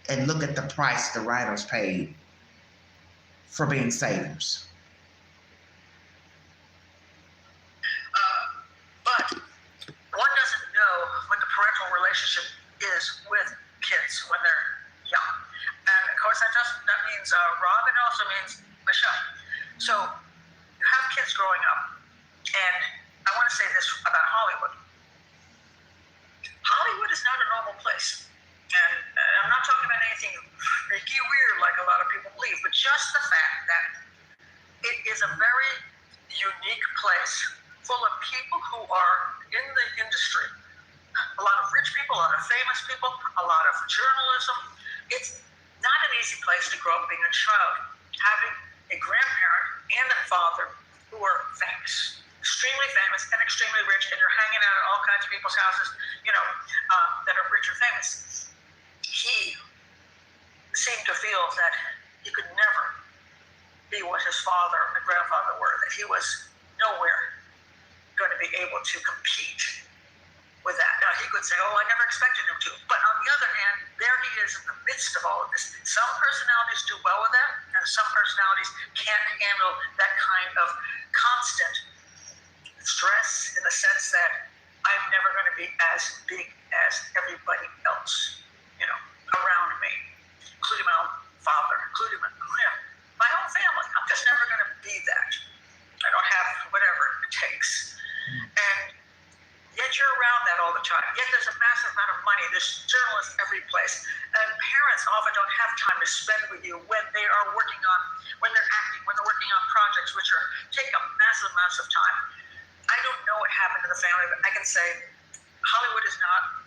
And look at the price the writers paid for being saviors. But one doesn't know what the parental relationship is with kids when they're young. And of course that means Rob, and also means Michelle. So you have kids growing up, and I want to say this about Hollywood. Hollywood is not a normal place. And I'm not talking about anything freaky weird like a lot of people believe, but just the fact that it is a very unique place full of people who are in the industry, a lot of rich people, a lot of famous people, a lot of journalism. It's not an easy place to grow up being a child, having a grandparent and a father who are famous, extremely famous and extremely rich, and you're hanging out at all kinds of people's houses, that are rich and famous. He seemed to feel that he could never be what his father and grandfather were, that he was nowhere going to be able to compete with that. Now, he could say, I never expected him to. But on the other hand, there he is in the midst of all of this. Some personalities do well with that, and some personalities can't handle that kind of constant stress, in the sense that I'm never going to be as big as everybody else, around me, including my own father, including my own family. I'm just never going to be that. I don't have whatever it takes. And yet you're around that all the time. Yet there's a massive amount of money. There's journalists every place. And parents often don't have time to spend with you when they are working on, when they're acting, when they're working on projects which take up massive amounts of time. I don't know what happened in the family, but I can say Hollywood is not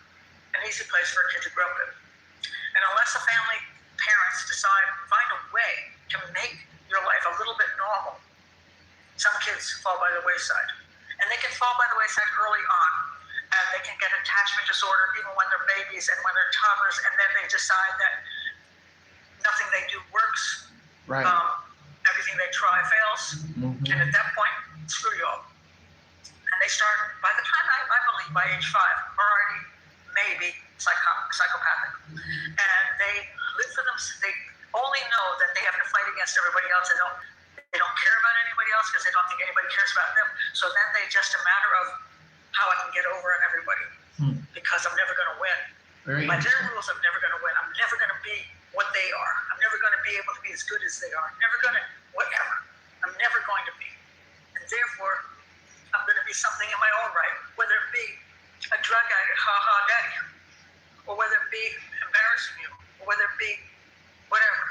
an easy place for a kid to grow up in. And unless a family, parents decide, find a way to make your life a little bit normal, some kids fall by the wayside. And they can fall by the wayside early on. And they can get attachment disorder even when they're babies and when they're toddlers, and then they decide that nothing they do works. Right. Everything they try fails. Mm-hmm. And at that point, screw you all. And they start, by the time I believe by age 5, are already maybe psychopathic. And they live for them. They only know that they have to fight against everybody else. They don't care about anybody else because they don't think anybody cares about them. So then they just a matter of how I can get over on everybody because I'm never going to win. By their rules, I'm never going to win. I'm never going to be what they are. I'm never going to be able to be as good as they are. I'm never going to, whatever. I'm never going to be. And therefore, I'm going to be something in my own right, whether it be a drug addict, ha-ha daddy, or whether it be embarrassing you, or whether it be whatever.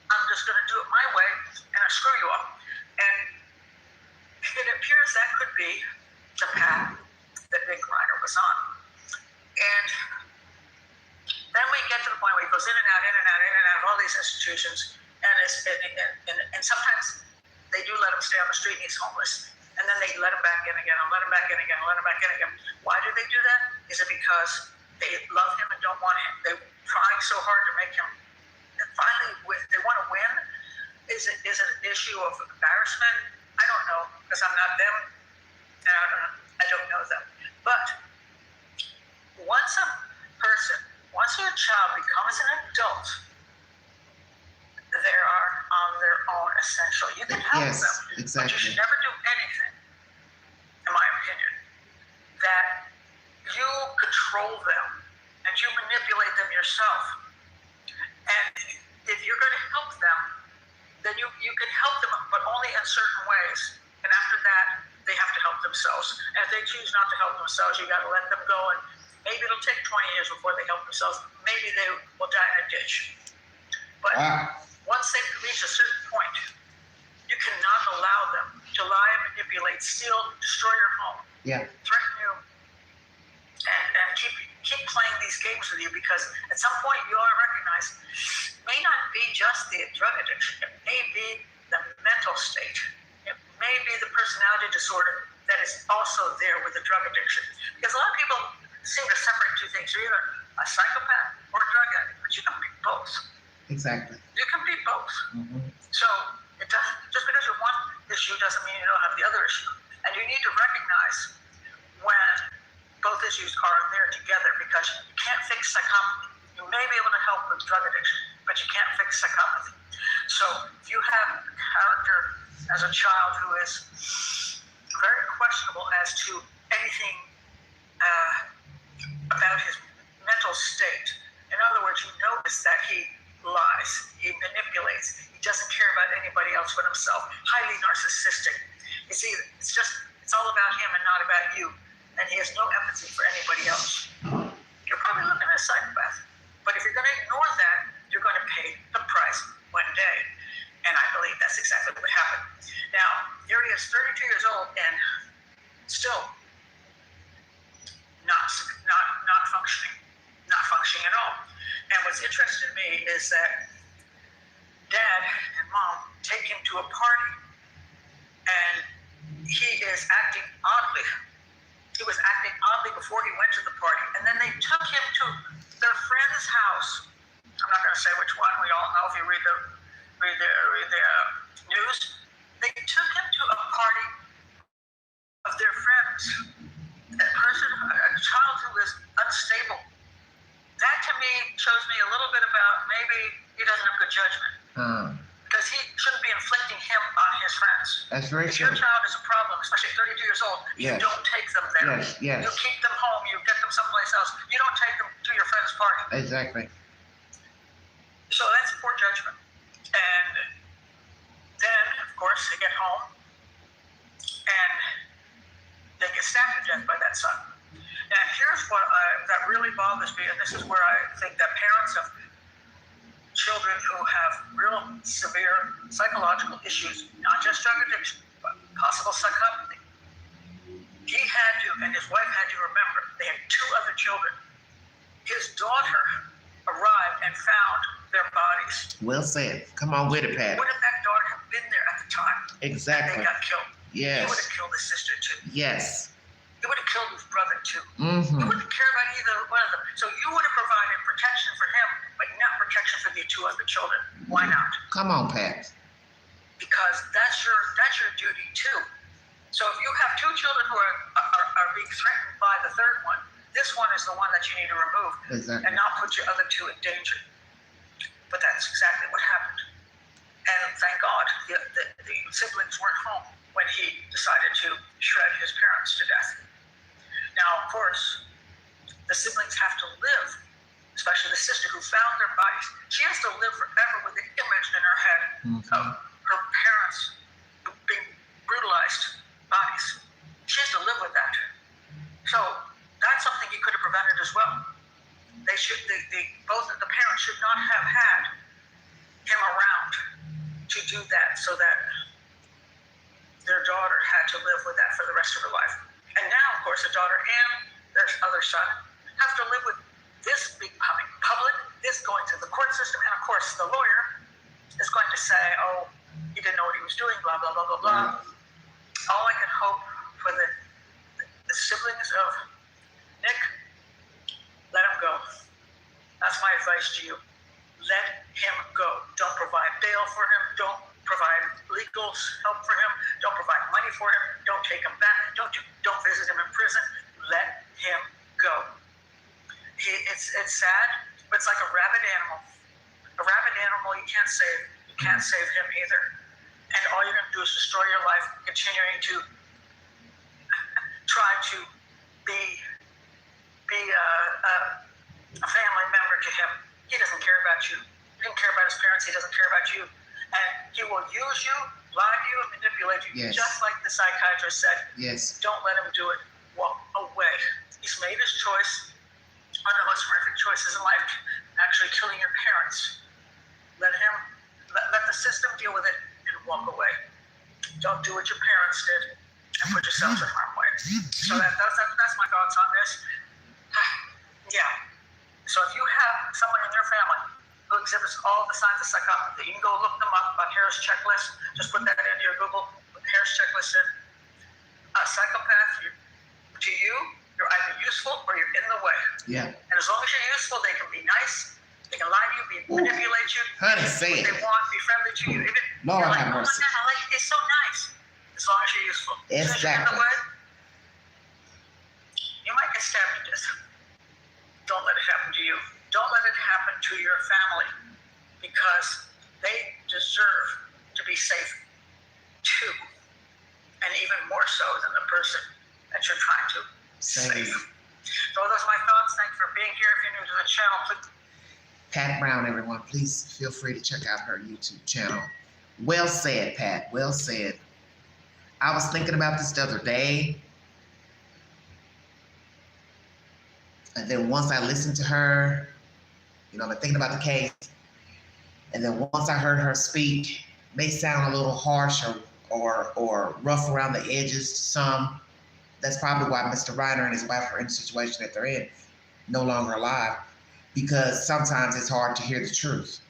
I'm just going to do it my way, and I screw you up. And it appears that could be the path that Nick Reiner was on. And then we get to the point where he goes in and out of all these institutions, and sometimes they do let him stay on the street and he's homeless. And then they let him back in again, and let him back in again, and let him back in again. Why do they do that? Is it because they love him and don't want him? They're trying so hard to make him, and finally, they want to win? Is it an issue of embarrassment? I don't know, because I'm not them, and I don't know them. But once a child becomes an adult, they are on their own, essentially. You can help them, exactly. but you should never do anything, in my opinion, that you control them and you manipulate them yourself. And if you're going to help them, then you can help them, but only in certain ways. And after that, they have to help themselves. And if they choose not to help themselves, you got to let them go. And maybe it'll take 20 years before they help themselves. Maybe they will die in a ditch. But once they reach a certain point, you cannot allow them to lie and manipulate, steal, destroy your home, threaten you, and keep playing these games with you, because at some point you ought to recognize it may not be just the drug addiction. It may be the mental state. It may be the personality disorder that is also there with the drug addiction. Because a lot of people seem to separate two things. You're either a psychopath or a drug addict, but you can be both. Exactly. You can be both. So it doesn't, just because you're one issue doesn't mean you don't have the other issue. And you need to recognize when both issues are there together, because you can't fix psychopathy. You may be able to help with drug addiction, but you can't fix psychopathy. So if you have a character as a child who is very questionable as to anything about his mental state, in other words, you notice that he lies, he manipulates, he doesn't care about anybody else but himself, highly narcissistic. You see, it's all about him and not about you, and he has no empathy for anybody else. You're probably looking at a psychopath. But if you're going to ignore that, you're going to pay the price one day. And I believe that's exactly what happened. Now, here he is, 32 years old, and still not to a party, and he is acting oddly. He was acting oddly before he went to the party, and then they took him to their friend's house. I'm not going to say which one. We all know if you read the news. They took him to a party of their friends. A child who is unstable. That to me shows me a little bit about maybe he doesn't have good judgment. Because he shouldn't be inflicting him on his friends. That's very If true. your child is a problem, especially 32 years old, you Yes. don't take them there. Yes. You keep them home. You get them someplace else. You don't take them to your friend's party. Exactly. So that's poor judgment. And then, of course, they get home and they get stabbed to death by that son. Now, here's what that really bothers me, and this is where I think that parents of children who have real severe psychological issues, not just drug addiction, but possible psychopathy. He had to, and his wife had to remember, they had 2 other children. His daughter arrived and found their bodies. Well said. Come on with it, Pat. What if that daughter had been there at the time? And Exactly. they got killed. He would Yes. have killed his sister too. Yes. He would have killed his brother too. He Mm-hmm. wouldn't care about either one of them. So you would have provided protection for him, but not protection for the 2 other children. Why not? Come on, Pat. Because that's your duty too. So if you have 2 children who are being threatened by the 3rd one, this one is the one that you need to remove Exactly. and not put your other 2 in danger. But that's exactly what happened. And thank God the siblings weren't home when he decided to shred his parents to death. Now, of course, the siblings have to live, especially the sister who found their bodies. She has to live forever with the image in her head of her parents being brutalized bodies. She has to live with that. So that's something he could have prevented as well. Both of the parents should not have had him around to do that, so that their daughter had to live with that for the rest of her life. And now, of course, the daughter and their other son have to live with this becoming public, this going through the court system, and of course the lawyer is going to say, oh, he didn't know what he was doing, blah, blah, blah, blah, blah. All I can hope for the siblings of Nick, let him go. That's my advice to you. Let him go. Don't provide bail for him. Don't provide legal help for him. Don't provide money for him. Don't take him back. Don't visit him in prison. Let him go. It's sad, but it's like a rabid animal. A rabid animal you can't save. You can't save him either. And all you're going to do is destroy your life, continuing to try to be a family member to him. He doesn't care about you. He doesn't care about his parents. He doesn't care about you. And he will use you, lie to you, and manipulate you. Yes. Just like the psychiatrist said, Yes. don't let him do it. Walk away. He's made his choice. One of the most horrific choices in life, actually killing your parents. Let the system deal with it and walk away. Don't do what your parents did and put yourself in harm's way. So that's my thoughts on this. Yeah. So if you have someone in your family who exhibits all the signs of psychopathy, you can go look them up on Harris Checklist. Just put that into your Google, put Harris Checklist in. A psychopath, to you, you're either useful or you're in the way. Yeah. And as long as you're useful, they can be nice, they can lie to you, manipulate you, Honey, do say what it. they want, be friendly to you. Even Lord you're like, have oh my mercy. God, I like it. It's so nice. As long as you're useful. As soon as you're in Exactly. the way, you might get stabbed to death. Don't let it happen to you. Don't let it happen to your family, because they deserve to be safe too, and even more so than the person that you're trying to save. So those are my thoughts. Thank you for being here. If you're new to the channel, please. Pat Brown, everyone, please feel free to check out her YouTube channel. Well said, Pat. Well said. I was thinking about this the other day. And then once I listened to her, I've been thinking about the case. And then once I heard her speak, it may sound a little harsh or rough around the edges to some. That's probably why Mr. Reiner and his wife are in the situation that they're in, no longer alive, because sometimes it's hard to hear the truth.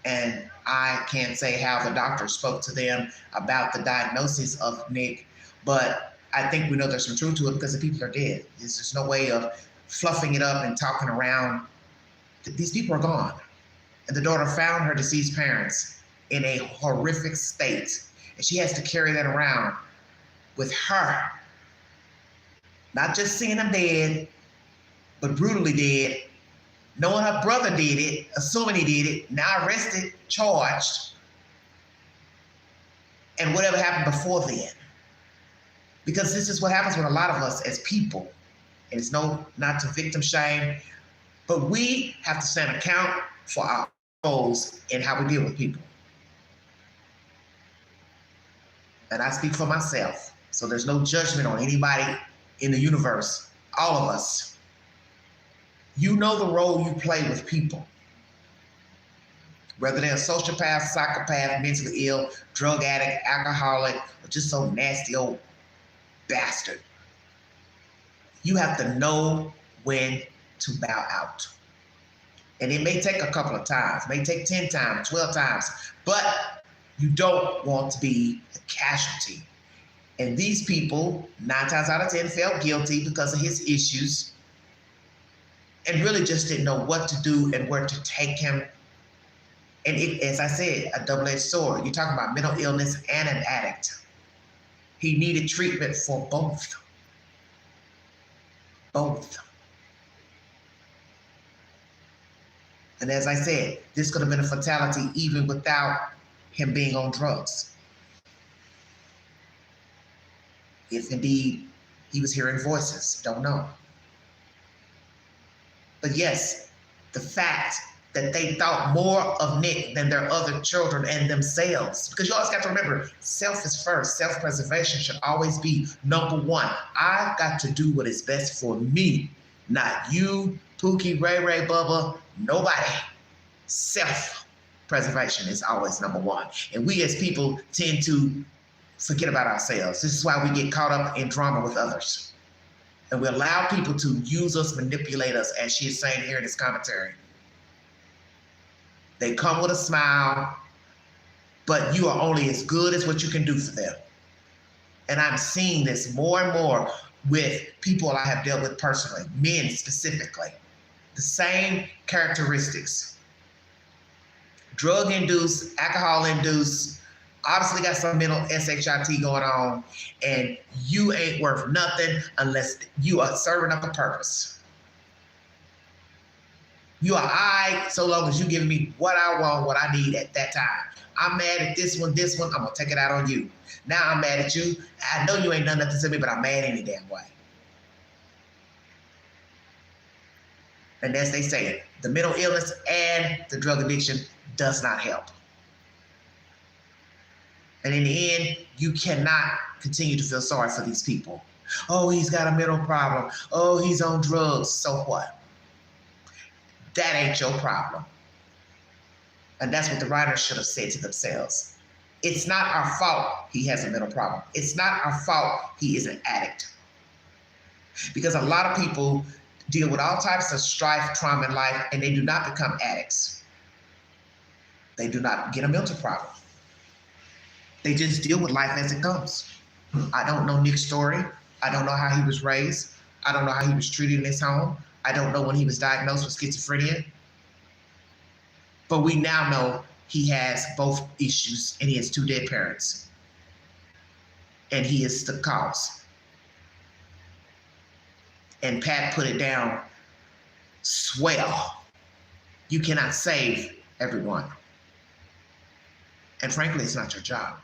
And I can't say how the doctor spoke to them about the diagnosis of Nick, but I think we know there's some truth to it because the people are dead. There's just no way of fluffing it up and talking around. These people are gone. And the daughter found her deceased parents in a horrific state. And she has to carry that around with her. Not just seeing them dead, but brutally dead. Knowing her brother did it, assuming he did it, now arrested, charged, and whatever happened before then. Because this is what happens with a lot of us as people. And it's not to victim shame, but we have to stand account for our roles in how we deal with people. And I speak for myself, so there's no judgment on anybody in the universe, all of us. You know the role you play with people. Whether they're a sociopath, psychopath, mentally ill, drug addict, alcoholic, or just some nasty old bastard. You have to know when to bow out. And it may take a couple of times, may take 10 times, 12 times, but you don't want to be a casualty. And these people, 9 times out of 10, felt guilty because of his issues and really just didn't know what to do and where to take him. And it, as I said, a double-edged sword. You're talking about mental illness and an addict. He needed treatment for both. Both. And as I said, this could have been a fatality even without him being on drugs. If indeed he was hearing voices, don't know. But yes, the fact that they thought more of Nick than their other children and themselves. Because you always got to remember, self is first. Self-preservation should always be number one. I've got to do what is best for me, not you, Pookie, Ray Ray, Bubba, nobody. Self-preservation is always number one. And we as people tend to forget about ourselves. This is why we get caught up in drama with others. And we allow people to use us, manipulate us, as she is saying here in this commentary. They come with a smile, but you are only as good as what you can do for them. And I'm seeing this more and more with people I have dealt with personally, men specifically. The same characteristics. Drug-induced, alcohol-induced, obviously got some mental SHIT going on, and you ain't worth nothing unless you are serving up a purpose. You are I so long as you give me what I want, what I need at that time. I'm mad at this one, I'm gonna take it out on you. Now I'm mad at you. I know you ain't done nothing to me, but I'm mad any damn way. And as they say, the mental illness and the drug addiction does not help. And in the end, you cannot continue to feel sorry for these people. Oh, he's got a mental problem. Oh, he's on drugs. So what? That ain't your problem. And that's what the writers should have said to themselves. It's not our fault he has a mental problem. It's not our fault he is an addict. Because a lot of people deal with all types of strife, trauma in life, and they do not become addicts. They do not get a mental problem. They just deal with life as it comes. I don't know Nick's story. I don't know how he was raised. I don't know how he was treated in his home. I don't know when he was diagnosed with schizophrenia. But we now know he has both issues and he has 2 dead parents. And he is the cause. And Pat put it down swell. You cannot save everyone. And frankly, it's not your job.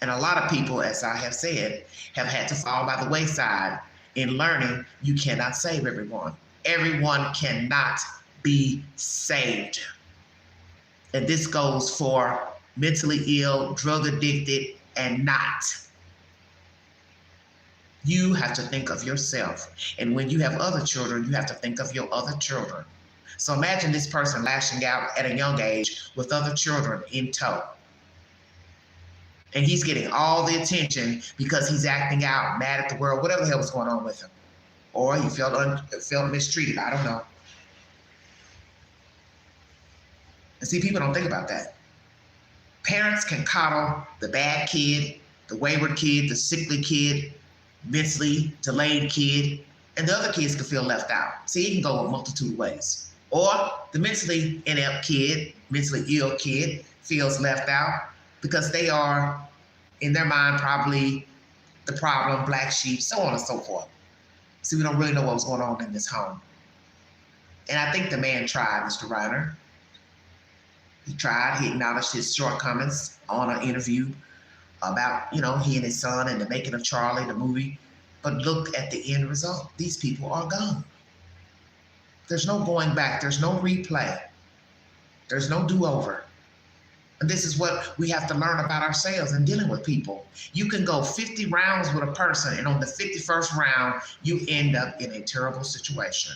And a lot of people, as I have said, have had to fall by the wayside in learning you cannot save everyone. Everyone cannot be saved. And this goes for mentally ill, drug addicted, and not. You have to think of yourself. And when you have other children, you have to think of your other children. So imagine this person lashing out at a young age with other children in tow. And he's getting all the attention because he's acting out, mad at the world, whatever the hell was going on with him. Or he felt mistreated, I don't know. And see, people don't think about that. Parents can coddle the bad kid, the wayward kid, the sickly kid, mentally delayed kid, and the other kids can feel left out. See, it can go a multitude of ways. Or the mentally inept kid, mentally ill kid, feels left out because they are, in their mind, probably the problem, black sheep, so on and so forth. See, we don't really know what was going on in this home. And I think the man tried, Mr. Reiner. He tried, he acknowledged his shortcomings on an interview about, he and his son and the making of Charlie, the movie. But look at the end result. These people are gone. There's no going back. There's no replay. There's no do-over. And this is what we have to learn about ourselves in dealing with people. You can go 50 rounds with a person, and on the 51st round, you end up in a terrible situation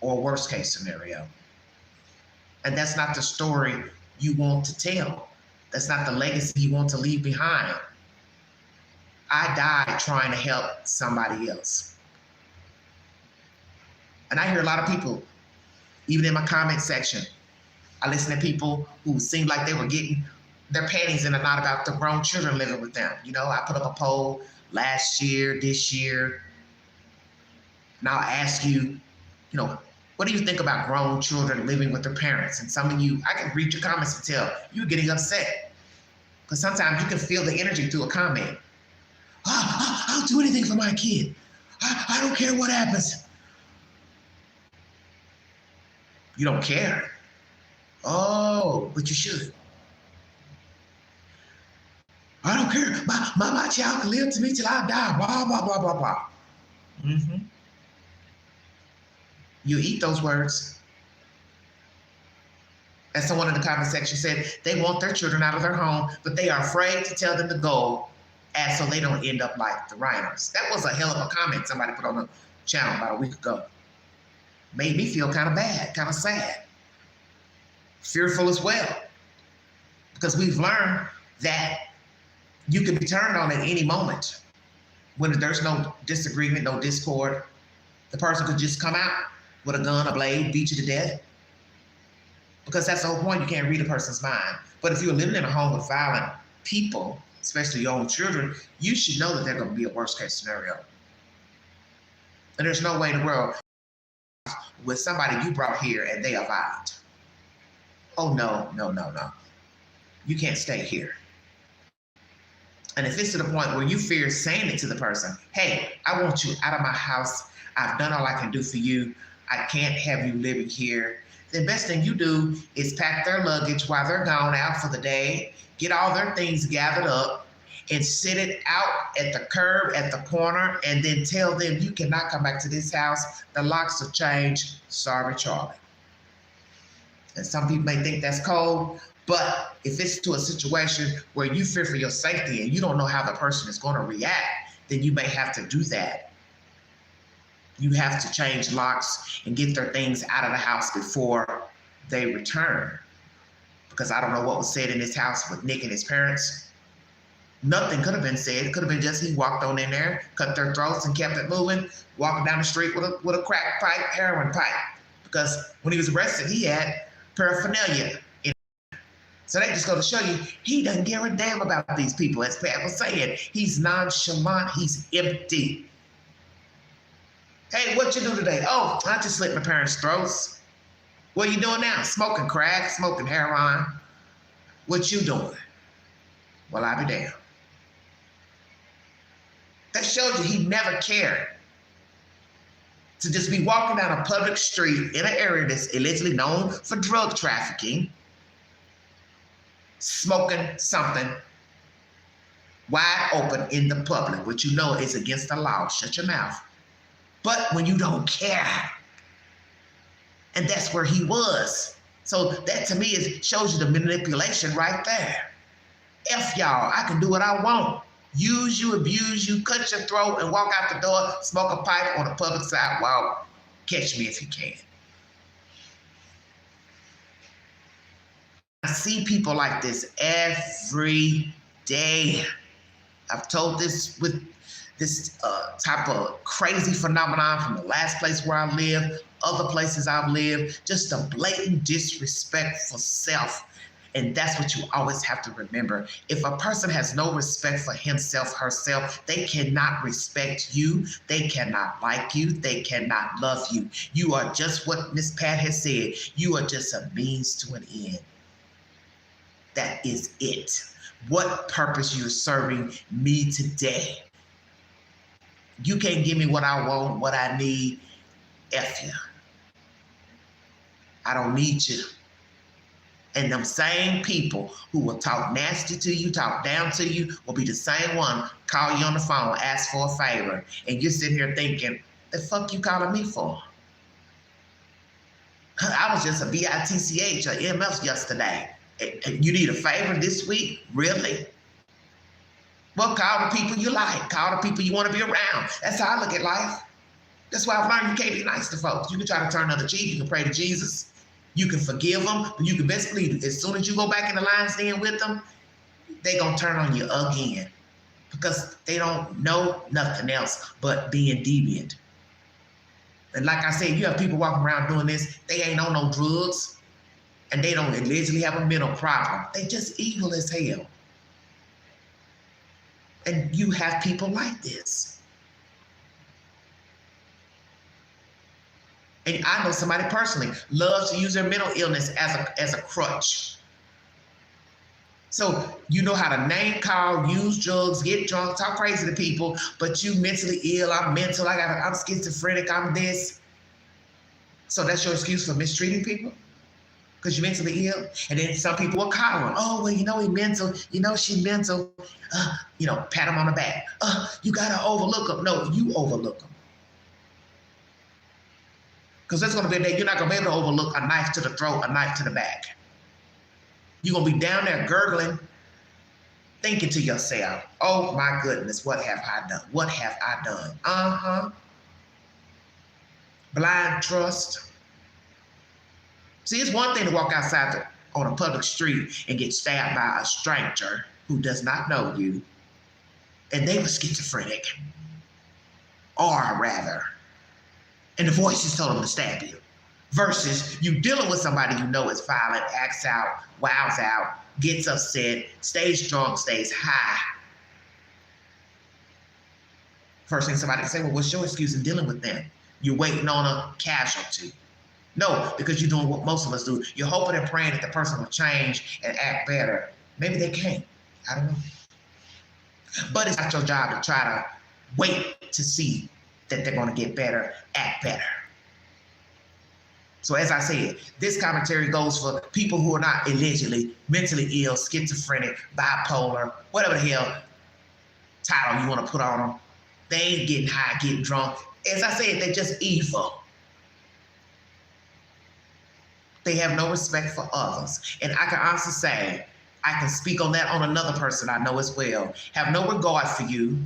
or worst case scenario. And that's not the story you want to tell. That's not the legacy you want to leave behind. I died trying to help somebody else. And I hear a lot of people, even in my comment section, I listen to people who seemed like they were getting their panties in a knot about the grown children living with them. I put up a poll last year, this year, and I'll ask you, what do you think about grown children living with their parents? And some of you, I can read your comments and tell you're getting upset. Because sometimes you can feel the energy through a comment. I'll do anything for my kid. I don't care what happens. You don't care. Oh, but you should. I don't care. My child can live to me till I die. Blah, blah, blah, blah, blah. Mm-hmm. You eat those words. As someone in the comment section said, they want their children out of their home, but they are afraid to tell them to go, so they don't end up like the Reiners. That was a hell of a comment somebody put on the channel about a week ago. Made me feel kind of bad, kind of sad. Fearful as well. Because we've learned that you can be turned on at any moment. When there's no disagreement, no discord, the person could just come out with a gun, a blade, beat you to death. Because that's the whole point, you can't read a person's mind. But if you're living in a home with violent people, especially your own children, you should know that they're going to be a worst case scenario. And there's no way in the world with somebody you brought here and they are violent. Oh, no. You can't stay here. And if it's to the point where you fear saying it to the person, hey, I want you out of my house. I've done all I can do for you. I can't have you living here. The best thing you do is pack their luggage while they're gone out for the day, get all their things gathered up, and sit it out at the curb, at the corner, and then tell them you cannot come back to this house. The locks have changed. Sorry, Charlie. And some people may think that's cold, but if it's to a situation where you fear for your safety and you don't know how the person is going to react, then you may have to do that. You have to change locks and get their things out of the house before they return. Because I don't know what was said in this house with Nick and his parents. Nothing could have been said. It could have been just he walked on in there, cut their throats and kept it moving, walking down the street with a crack pipe, heroin pipe. Because when he was arrested, he had paraphernalia. So they just go to show you, he doesn't give a damn about these people. As Pat was saying, he's nonchalant, he's empty. Hey, what you do today? Oh, I just slit my parents' throats. What are you doing now? Smoking crack, smoking heroin. What you doing? Well, I'll be damned. That shows you he never cared to just be walking down a public street in an area that's allegedly known for drug trafficking, smoking something wide open in the public, which you know is against the law. Shut your mouth. But when you don't care, and that's where he was. So that to me shows you the manipulation right there. F y'all, I can do what I want. Use you, abuse you, cut your throat, and walk out the door, smoke a pipe on a public sidewalk. Catch me if you can. I see people like this every day. I've told this with this type of crazy phenomenon from the last place where I live other places I've lived, just a blatant disrespect for self. And that's what you always have to remember. If a person has no respect for himself, herself, they cannot respect you. They cannot like you. They cannot love you. You are just what Miss Pat has said. You are just a means to an end. That is it. What purpose you're serving me today? You can't give me what I want, what I need. F you. I don't need you. And them same people who will talk nasty to you, talk down to you, will be the same one call you on the phone, ask for a favor. And you're sitting here thinking, the fuck you calling me for? I was just a BITCH or EMF yesterday. You need a favor this week? Really? Well, call the people you like. Call the people you want to be around. That's how I look at life. That's why I've learned you can't be nice to folks. You can try to turn the other cheek. You can pray to Jesus. You can forgive them, but you can best believe as soon as you go back in the lion's den with them, they're going to turn on you again because they don't know nothing else but being deviant. And like I said, you have people walking around doing this, they ain't on no drugs, and they don't allegedly have a mental problem. They just evil as hell. And you have people like this. And I know somebody personally loves to use their mental illness as a crutch. So you know how to name call, use drugs, get drunk, talk crazy to people, but you mentally ill, I'm mental, I'm schizophrenic, I'm this. So that's your excuse for mistreating people? Because you're mentally ill? And then some people will call them, oh, well, you know he mental, you know she mental, pat them on the back. You gotta overlook them. No, you overlook them. Because there's going to be a day you're not going to be able to overlook a knife to the throat, a knife to the back. You're going to be down there gurgling, thinking to yourself, oh my goodness, what have I done? What have I done? Blind trust. See, it's one thing to walk outside on a public street and get stabbed by a stranger who does not know you, and they were schizophrenic, or rather, and the voices told them to stab you. Versus you dealing with somebody you know is violent, acts out, wows out, gets upset, stays drunk, stays high. First thing somebody can say, well, what's your excuse in dealing with them? You're waiting on a casualty. No, because you're doing what most of us do. You're hoping and praying that the person will change and act better. Maybe they can't. I don't know. But it's not your job to try to wait to see that they're going to get better, act better. So as I said, this commentary goes for people who are not allegedly mentally ill, schizophrenic, bipolar, whatever the hell title you want to put on them. They ain't getting high, getting drunk. As I said, they're just evil. They have no respect for others. And I can honestly say, I can speak on that on another person I know as well. Have no regard for you.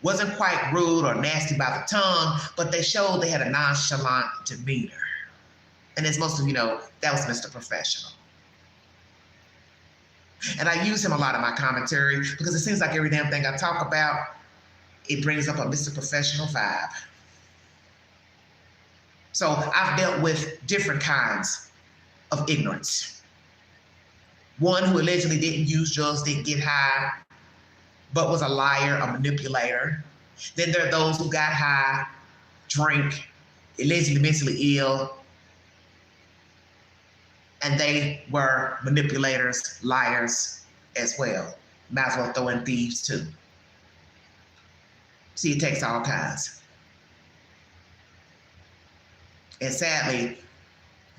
Wasn't quite rude or nasty by the tongue, but they showed they had a nonchalant demeanor. And as most of you know, that was Mr. Professional. And I use him a lot in my commentary because it seems like every damn thing I talk about, it brings up a Mr. Professional vibe. So I've dealt with different kinds of ignorance. One who allegedly didn't use drugs, didn't get high, but was a liar, a manipulator. Then there are those who got high, drink, allegedly mentally ill, and they were manipulators, liars as well. Might as well throw in thieves too. See, it takes all kinds. And sadly,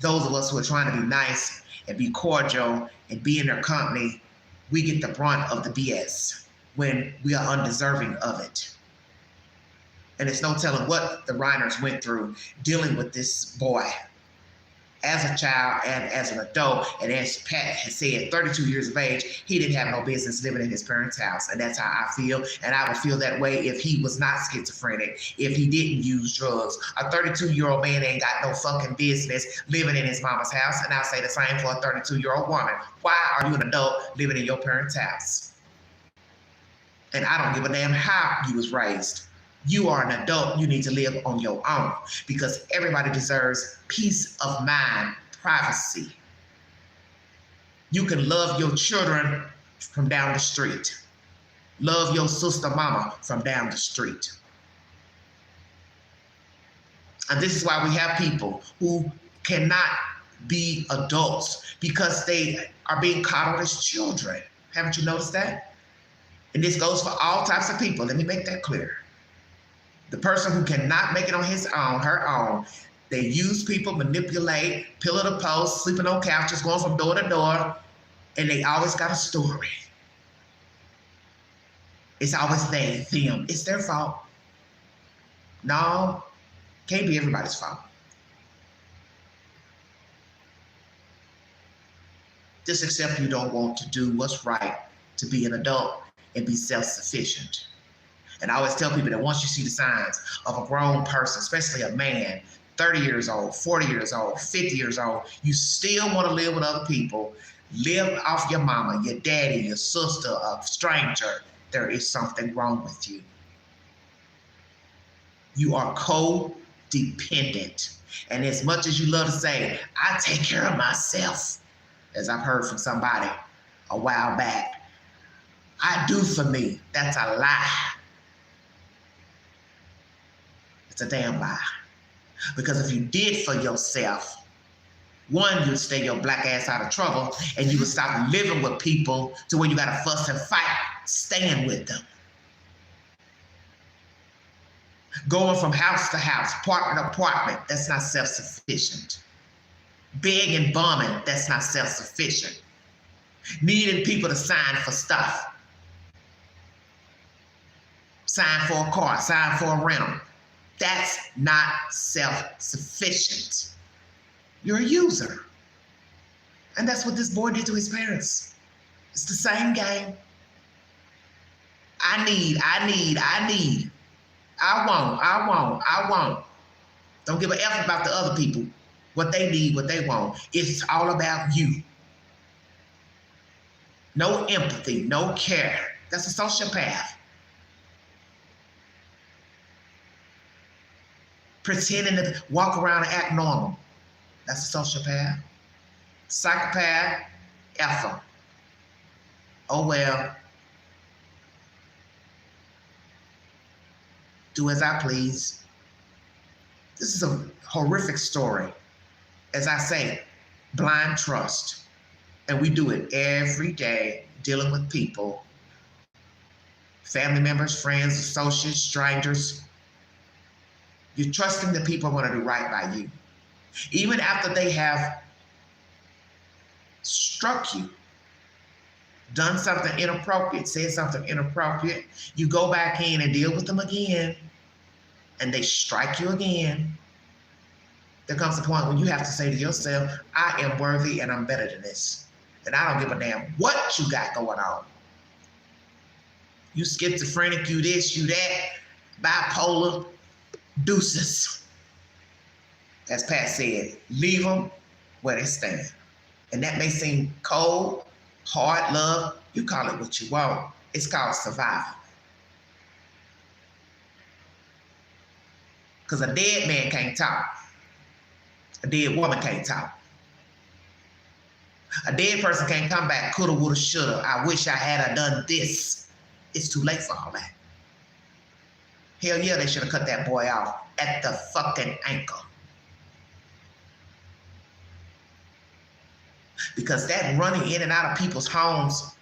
those of us who are trying to be nice and be cordial and be in their company, we get the brunt of the BS when we are undeserving of it. And it's no telling what the Reiners went through dealing with this boy as a child and as an adult. And as Pat has said, 32 years of age, he didn't have no business living in his parents' house. And that's how I feel. And I would feel that way if he was not schizophrenic, if he didn't use drugs. A 32-year-old man ain't got no fucking business living in his mama's house. And I'll say the same for a 32-year-old woman. Why are you an adult living in your parents' house? And I don't give a damn how you was raised. You are an adult. You need to live on your own because everybody deserves peace of mind, privacy. You can love your children from down the street. Love your sister mama from down the street. And this is why we have people who cannot be adults because they are being coddled as children. Haven't you noticed that? And this goes for all types of people. Let me make that clear. The person who cannot make it on his own, her own, they use people, manipulate, pillar to post, sleeping on couches, going from door to door, and they always got a story. It's always they, them. It's their fault. No, can't be everybody's fault. Just accept you don't want to do what's right to be an adult and be self-sufficient. And I always tell people that once you see the signs of a grown person, especially a man, 30 years old, 40 years old, 50 years old, you still want to live with other people, live off your mama, your daddy, your sister, a stranger, there is something wrong with you. You are codependent. And as much as you love to say, I take care of myself, as I've heard from somebody a while back, I do for me, that's a lie. It's a damn lie. Because if you did for yourself, one, you'd stay your black ass out of trouble and you would stop living with people to where you gotta fuss and fight, staying with them. Going from house to house, apartment to apartment, that's not self-sufficient. Begging, bumming, that's not self-sufficient. Needing people to sign for stuff. Sign for a car, sign for a rental. That's not self-sufficient. You're a user. And that's what this boy did to his parents. It's the same game. I need. I want. Don't give a F about the other people, what they need, what they want. It's all about you. No empathy, no care. That's a sociopath. Pretending to walk around and act normal. That's a sociopath. Psychopath, F them. Oh well. Do as I please. This is a horrific story. As I say, blind trust. And we do it every day, dealing with people, family members, friends, associates, strangers. You're trusting the people want to do right by you. Even after they have struck you, done something inappropriate, said something inappropriate, you go back in and deal with them again, and they strike you again. There comes a point when you have to say to yourself, I am worthy and I'm better than this. And I don't give a damn what you got going on. You schizophrenic, you this, you that, bipolar, deuces. As Pat said, leave them where they stand. And that may seem cold, hard love, you call it what you want. It's called survival. Because a dead man can't talk. A dead woman can't talk. A dead person can't come back, coulda, woulda, shoulda. I wish I had done this. It's too late for all that. Hell yeah, they should have cut that boy off at the fucking ankle. Because that running in and out of people's homes,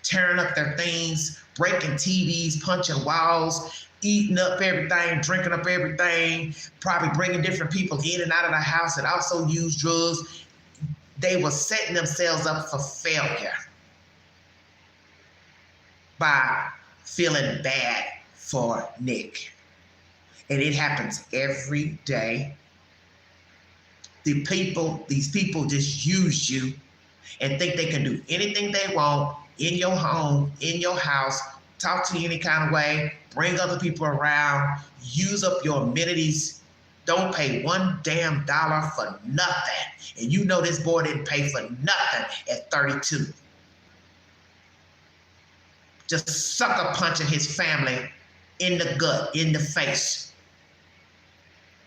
tearing up their things, breaking TVs, punching walls, eating up everything, drinking up everything, probably bringing different people in and out of the house that also use drugs, they were setting themselves up for failure by feeling bad for Nick. And it happens every day. These people just use you and think they can do anything they want in your home, in your house, talk to you any kind of way, bring other people around, use up your amenities, don't pay $1 damn for nothing. And you know this boy didn't pay for nothing at 32. Just sucker punching his family in the gut, in the face.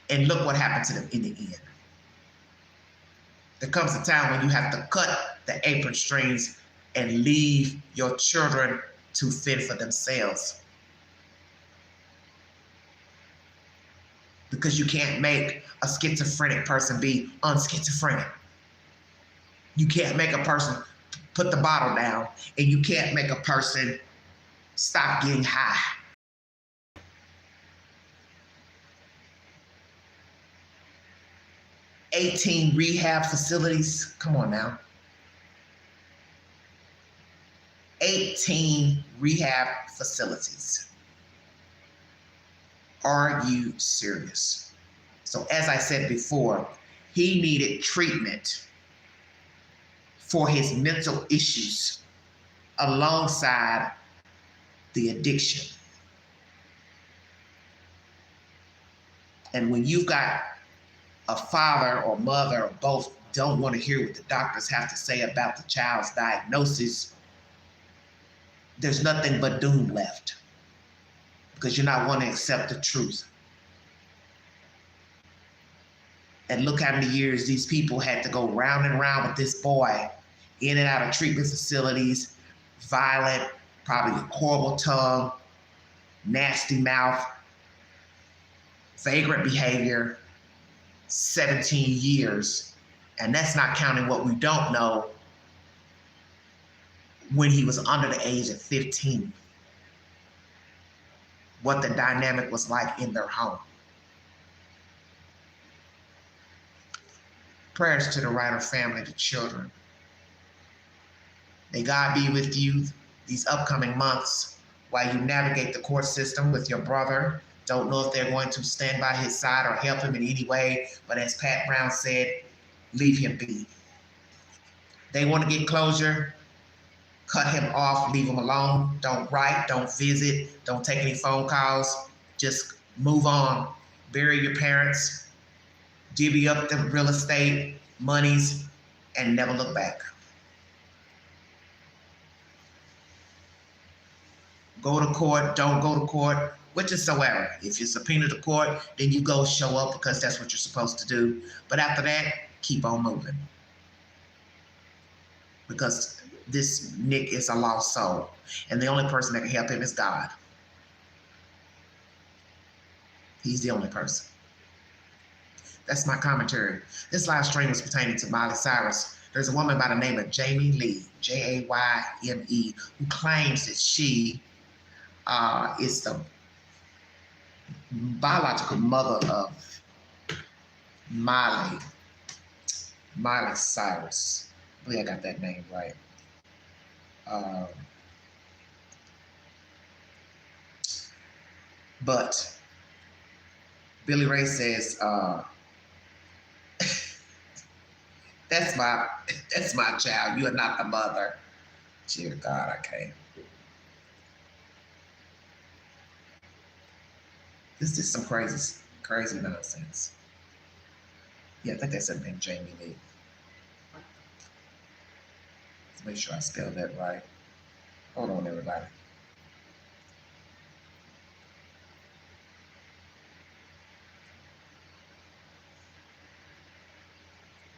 And look what happened to them in the end. There comes a time when you have to cut the apron strings and leave your children to fend for themselves. Because you can't make a schizophrenic person be unschizophrenic. You can't make a person put the bottle down, and you can't make a person stop getting high. "18 rehab facilities. Come on now. 18 rehab facilities. Are you serious? So as I said before, he needed treatment for his mental issues alongside the addiction. And when you've got a father or mother or both don't want to hear what the doctors have to say about the child's diagnosis, there's nothing but doom left, because you're not wanting to accept the truth. And look how many years these people had to go round and round with this boy, in and out of treatment facilities, violent, probably a horrible tongue, nasty mouth, vagrant behavior, 17 years. And that's not counting what we don't know, when he was under the age of 15, what the dynamic was like in their home. Prayers to the writer family, the children. May God be with you these upcoming months while you navigate the court system with your brother. Don't know if they're going to stand by his side or help him in any way, but as Pat Brown said, leave him be. They want to get closure, cut him off, leave him alone. Don't write, don't visit, don't take any phone calls. Just move on. Bury your parents, divvy up the real estate, monies, and never look back. Go to court, don't go to court, whichever. If you're subpoenaed to court, then you go show up, because that's what you're supposed to do. But after that, keep on moving. Because this Nick is a lost soul, and the only person that can help him is God. He's the only person. That's my commentary. This live stream was pertaining to Miley Cirus. There's a woman by the name of Jamie Lee, Jayme, who claims that she is the biological mother of Miley Cirus. I believe I got that name right. But Billy Ray says, that's my child. You are not the mother. Dear God, I can't. This is some crazy nonsense. Yeah, I think that's her name, Jamie Lee. Let's make sure I spelled that right. Hold on, everybody.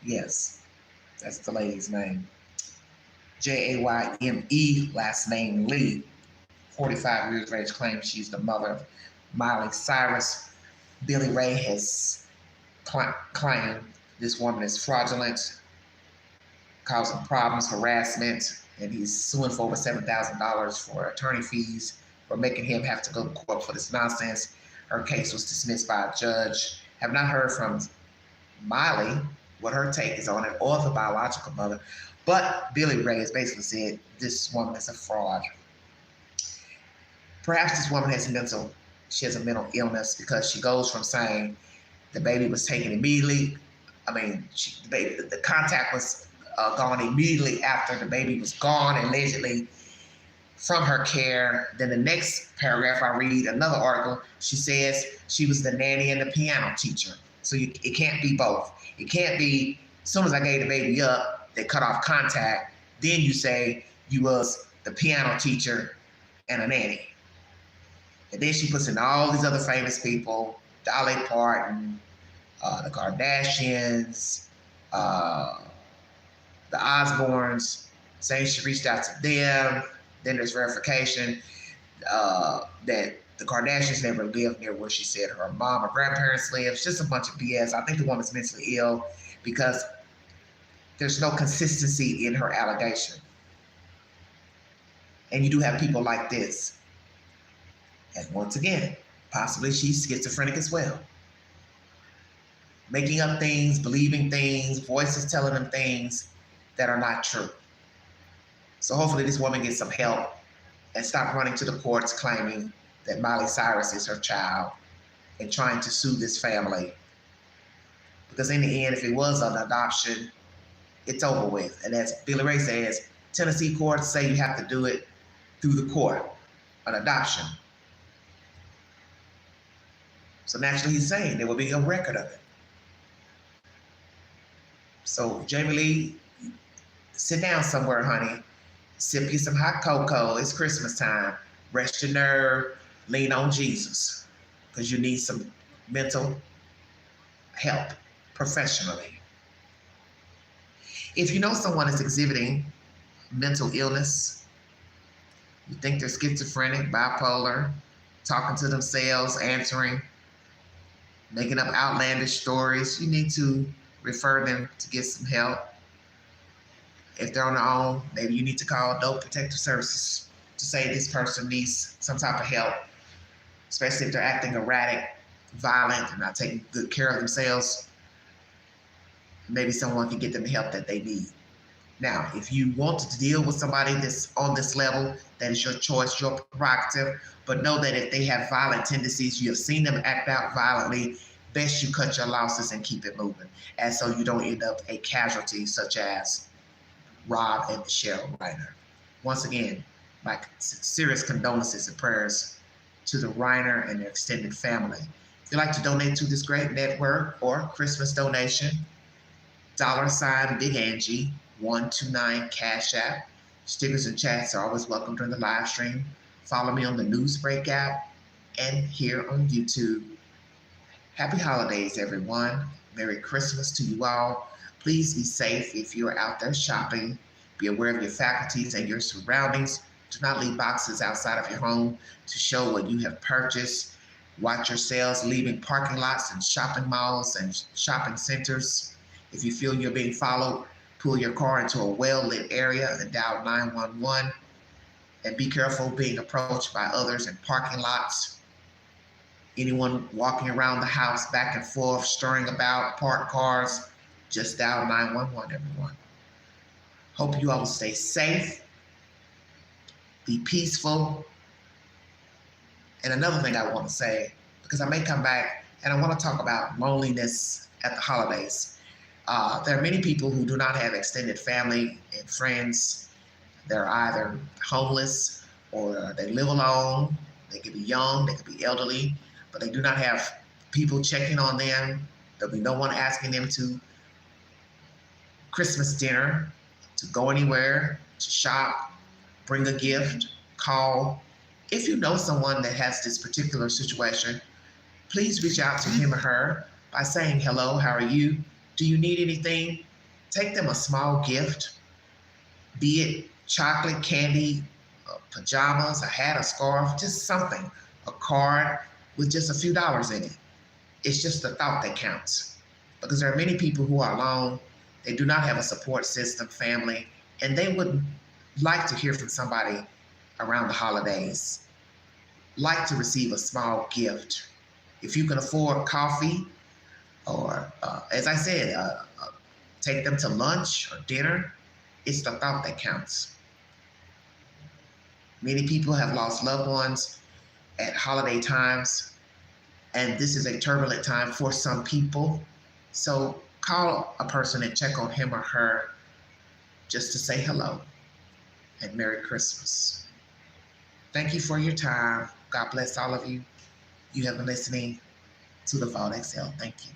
Yes, that's the lady's name. Jayme, last name Lee. 45 years of age, claims she's the mother of Miley Cirus. Billy Ray has claimed this woman is fraudulent, causing problems, harassment, and he's suing for over $7,000 for attorney fees for making him have to go to court for this nonsense. Her case was dismissed by a judge. Have not heard from Miley what her take is on it, or the biological mother, but Billy Ray has basically said this woman is a fraud. Perhaps this woman has a mental illness, because she goes from saying the baby was taken immediately. The contact was gone immediately after the baby was gone, allegedly, from her care. Then the next paragraph I read, another article, she says she was the nanny and the piano teacher. So it can't be both. It can't be, as soon as I gave the baby up, they cut off contact. Then you say you was the piano teacher and a nanny. And then she puts in all these other famous people, Dolly Parton, the Kardashians, the Osbournes, saying she reached out to them. Then there's verification that the Kardashians never lived near where she said her mom or grandparents lived. It's just a bunch of BS. I think the woman's mentally ill because there's no consistency in her allegation. And you do have people like this. And once again, possibly she's schizophrenic as well. Making up things, believing things, voices telling them things that are not true. So hopefully this woman gets some help and stop running to the courts claiming that Miley Cirus is her child and trying to sue this family. Because in the end, if it was an adoption, it's over with. And as Billy Ray says, Tennessee courts say you have to do it through the court, an adoption. So naturally he's saying there will be a record of it. So Jamie Lee, sit down somewhere, honey. Sip you some hot cocoa. It's Christmas time. Rest your nerve. Lean on Jesus because you need some mental help professionally. If you know someone is exhibiting mental illness, you think they're schizophrenic, bipolar, talking to themselves, answering, making up outlandish stories, you need to refer them to get some help. If they're on their own, maybe you need to call Adult Protective Services to say this person needs some type of help, especially if they're acting erratic, violent, and not taking good care of themselves. Maybe someone can get them the help that they need. Now, if you want to deal with somebody that's on this level, that is your choice, your prerogative, but know that if they have violent tendencies, you have seen them act out violently, best you cut your losses and keep it moving. And so you don't end up a casualty such as Rob and Michelle Reiner. Once again, my serious condolences and prayers to the Reiner and their extended family. If you'd like to donate to this great network or Christmas donation, $ Big Angie 129 Cash App. Stickers and chats are always welcome during the live stream. Follow me on the Newsbreak app and here on YouTube. Happy holidays, everyone. Merry Christmas to you all. Please be safe if you're out there shopping. Be aware of your faculties and your surroundings. Do not leave boxes outside of your home to show what you have purchased. Watch yourselves leaving parking lots and shopping malls and shopping centers. If you feel you're being followed, pull your car into a well-lit area and dial 911. And be careful being approached by others in parking lots. Anyone walking around the house back and forth, stirring about parked cars, just dial 911, everyone. Hope you all will stay safe, be peaceful. And another thing I want to say, because I may come back and I want to talk about loneliness at the holidays. There are many people who do not have extended family and friends. They're either homeless or they live alone. They could be young, they could be elderly, but they do not have people checking on them. There'll be no one asking them to Christmas dinner, to go anywhere, to shop, bring a gift, call. If you know someone that has this particular situation, please reach out to him or her by saying, hello, how are you? Do you need anything? Take them a small gift, be it chocolate, candy, pajamas, a hat, a scarf, just something, a card with just a few dollars in it. It's just the thought that counts. Because there are many people who are alone, they do not have a support system, family, and they would like to hear from somebody around the holidays, like to receive a small gift. If you can afford coffee, or as I said, take them to lunch or dinner, it's the thought that counts. Many people have lost loved ones at holiday times, and this is a turbulent time for some people. So call a person and check on him or her just to say hello and Merry Christmas. Thank you for your time. God bless all of you. You have been listening to the Vault XL. Thank you.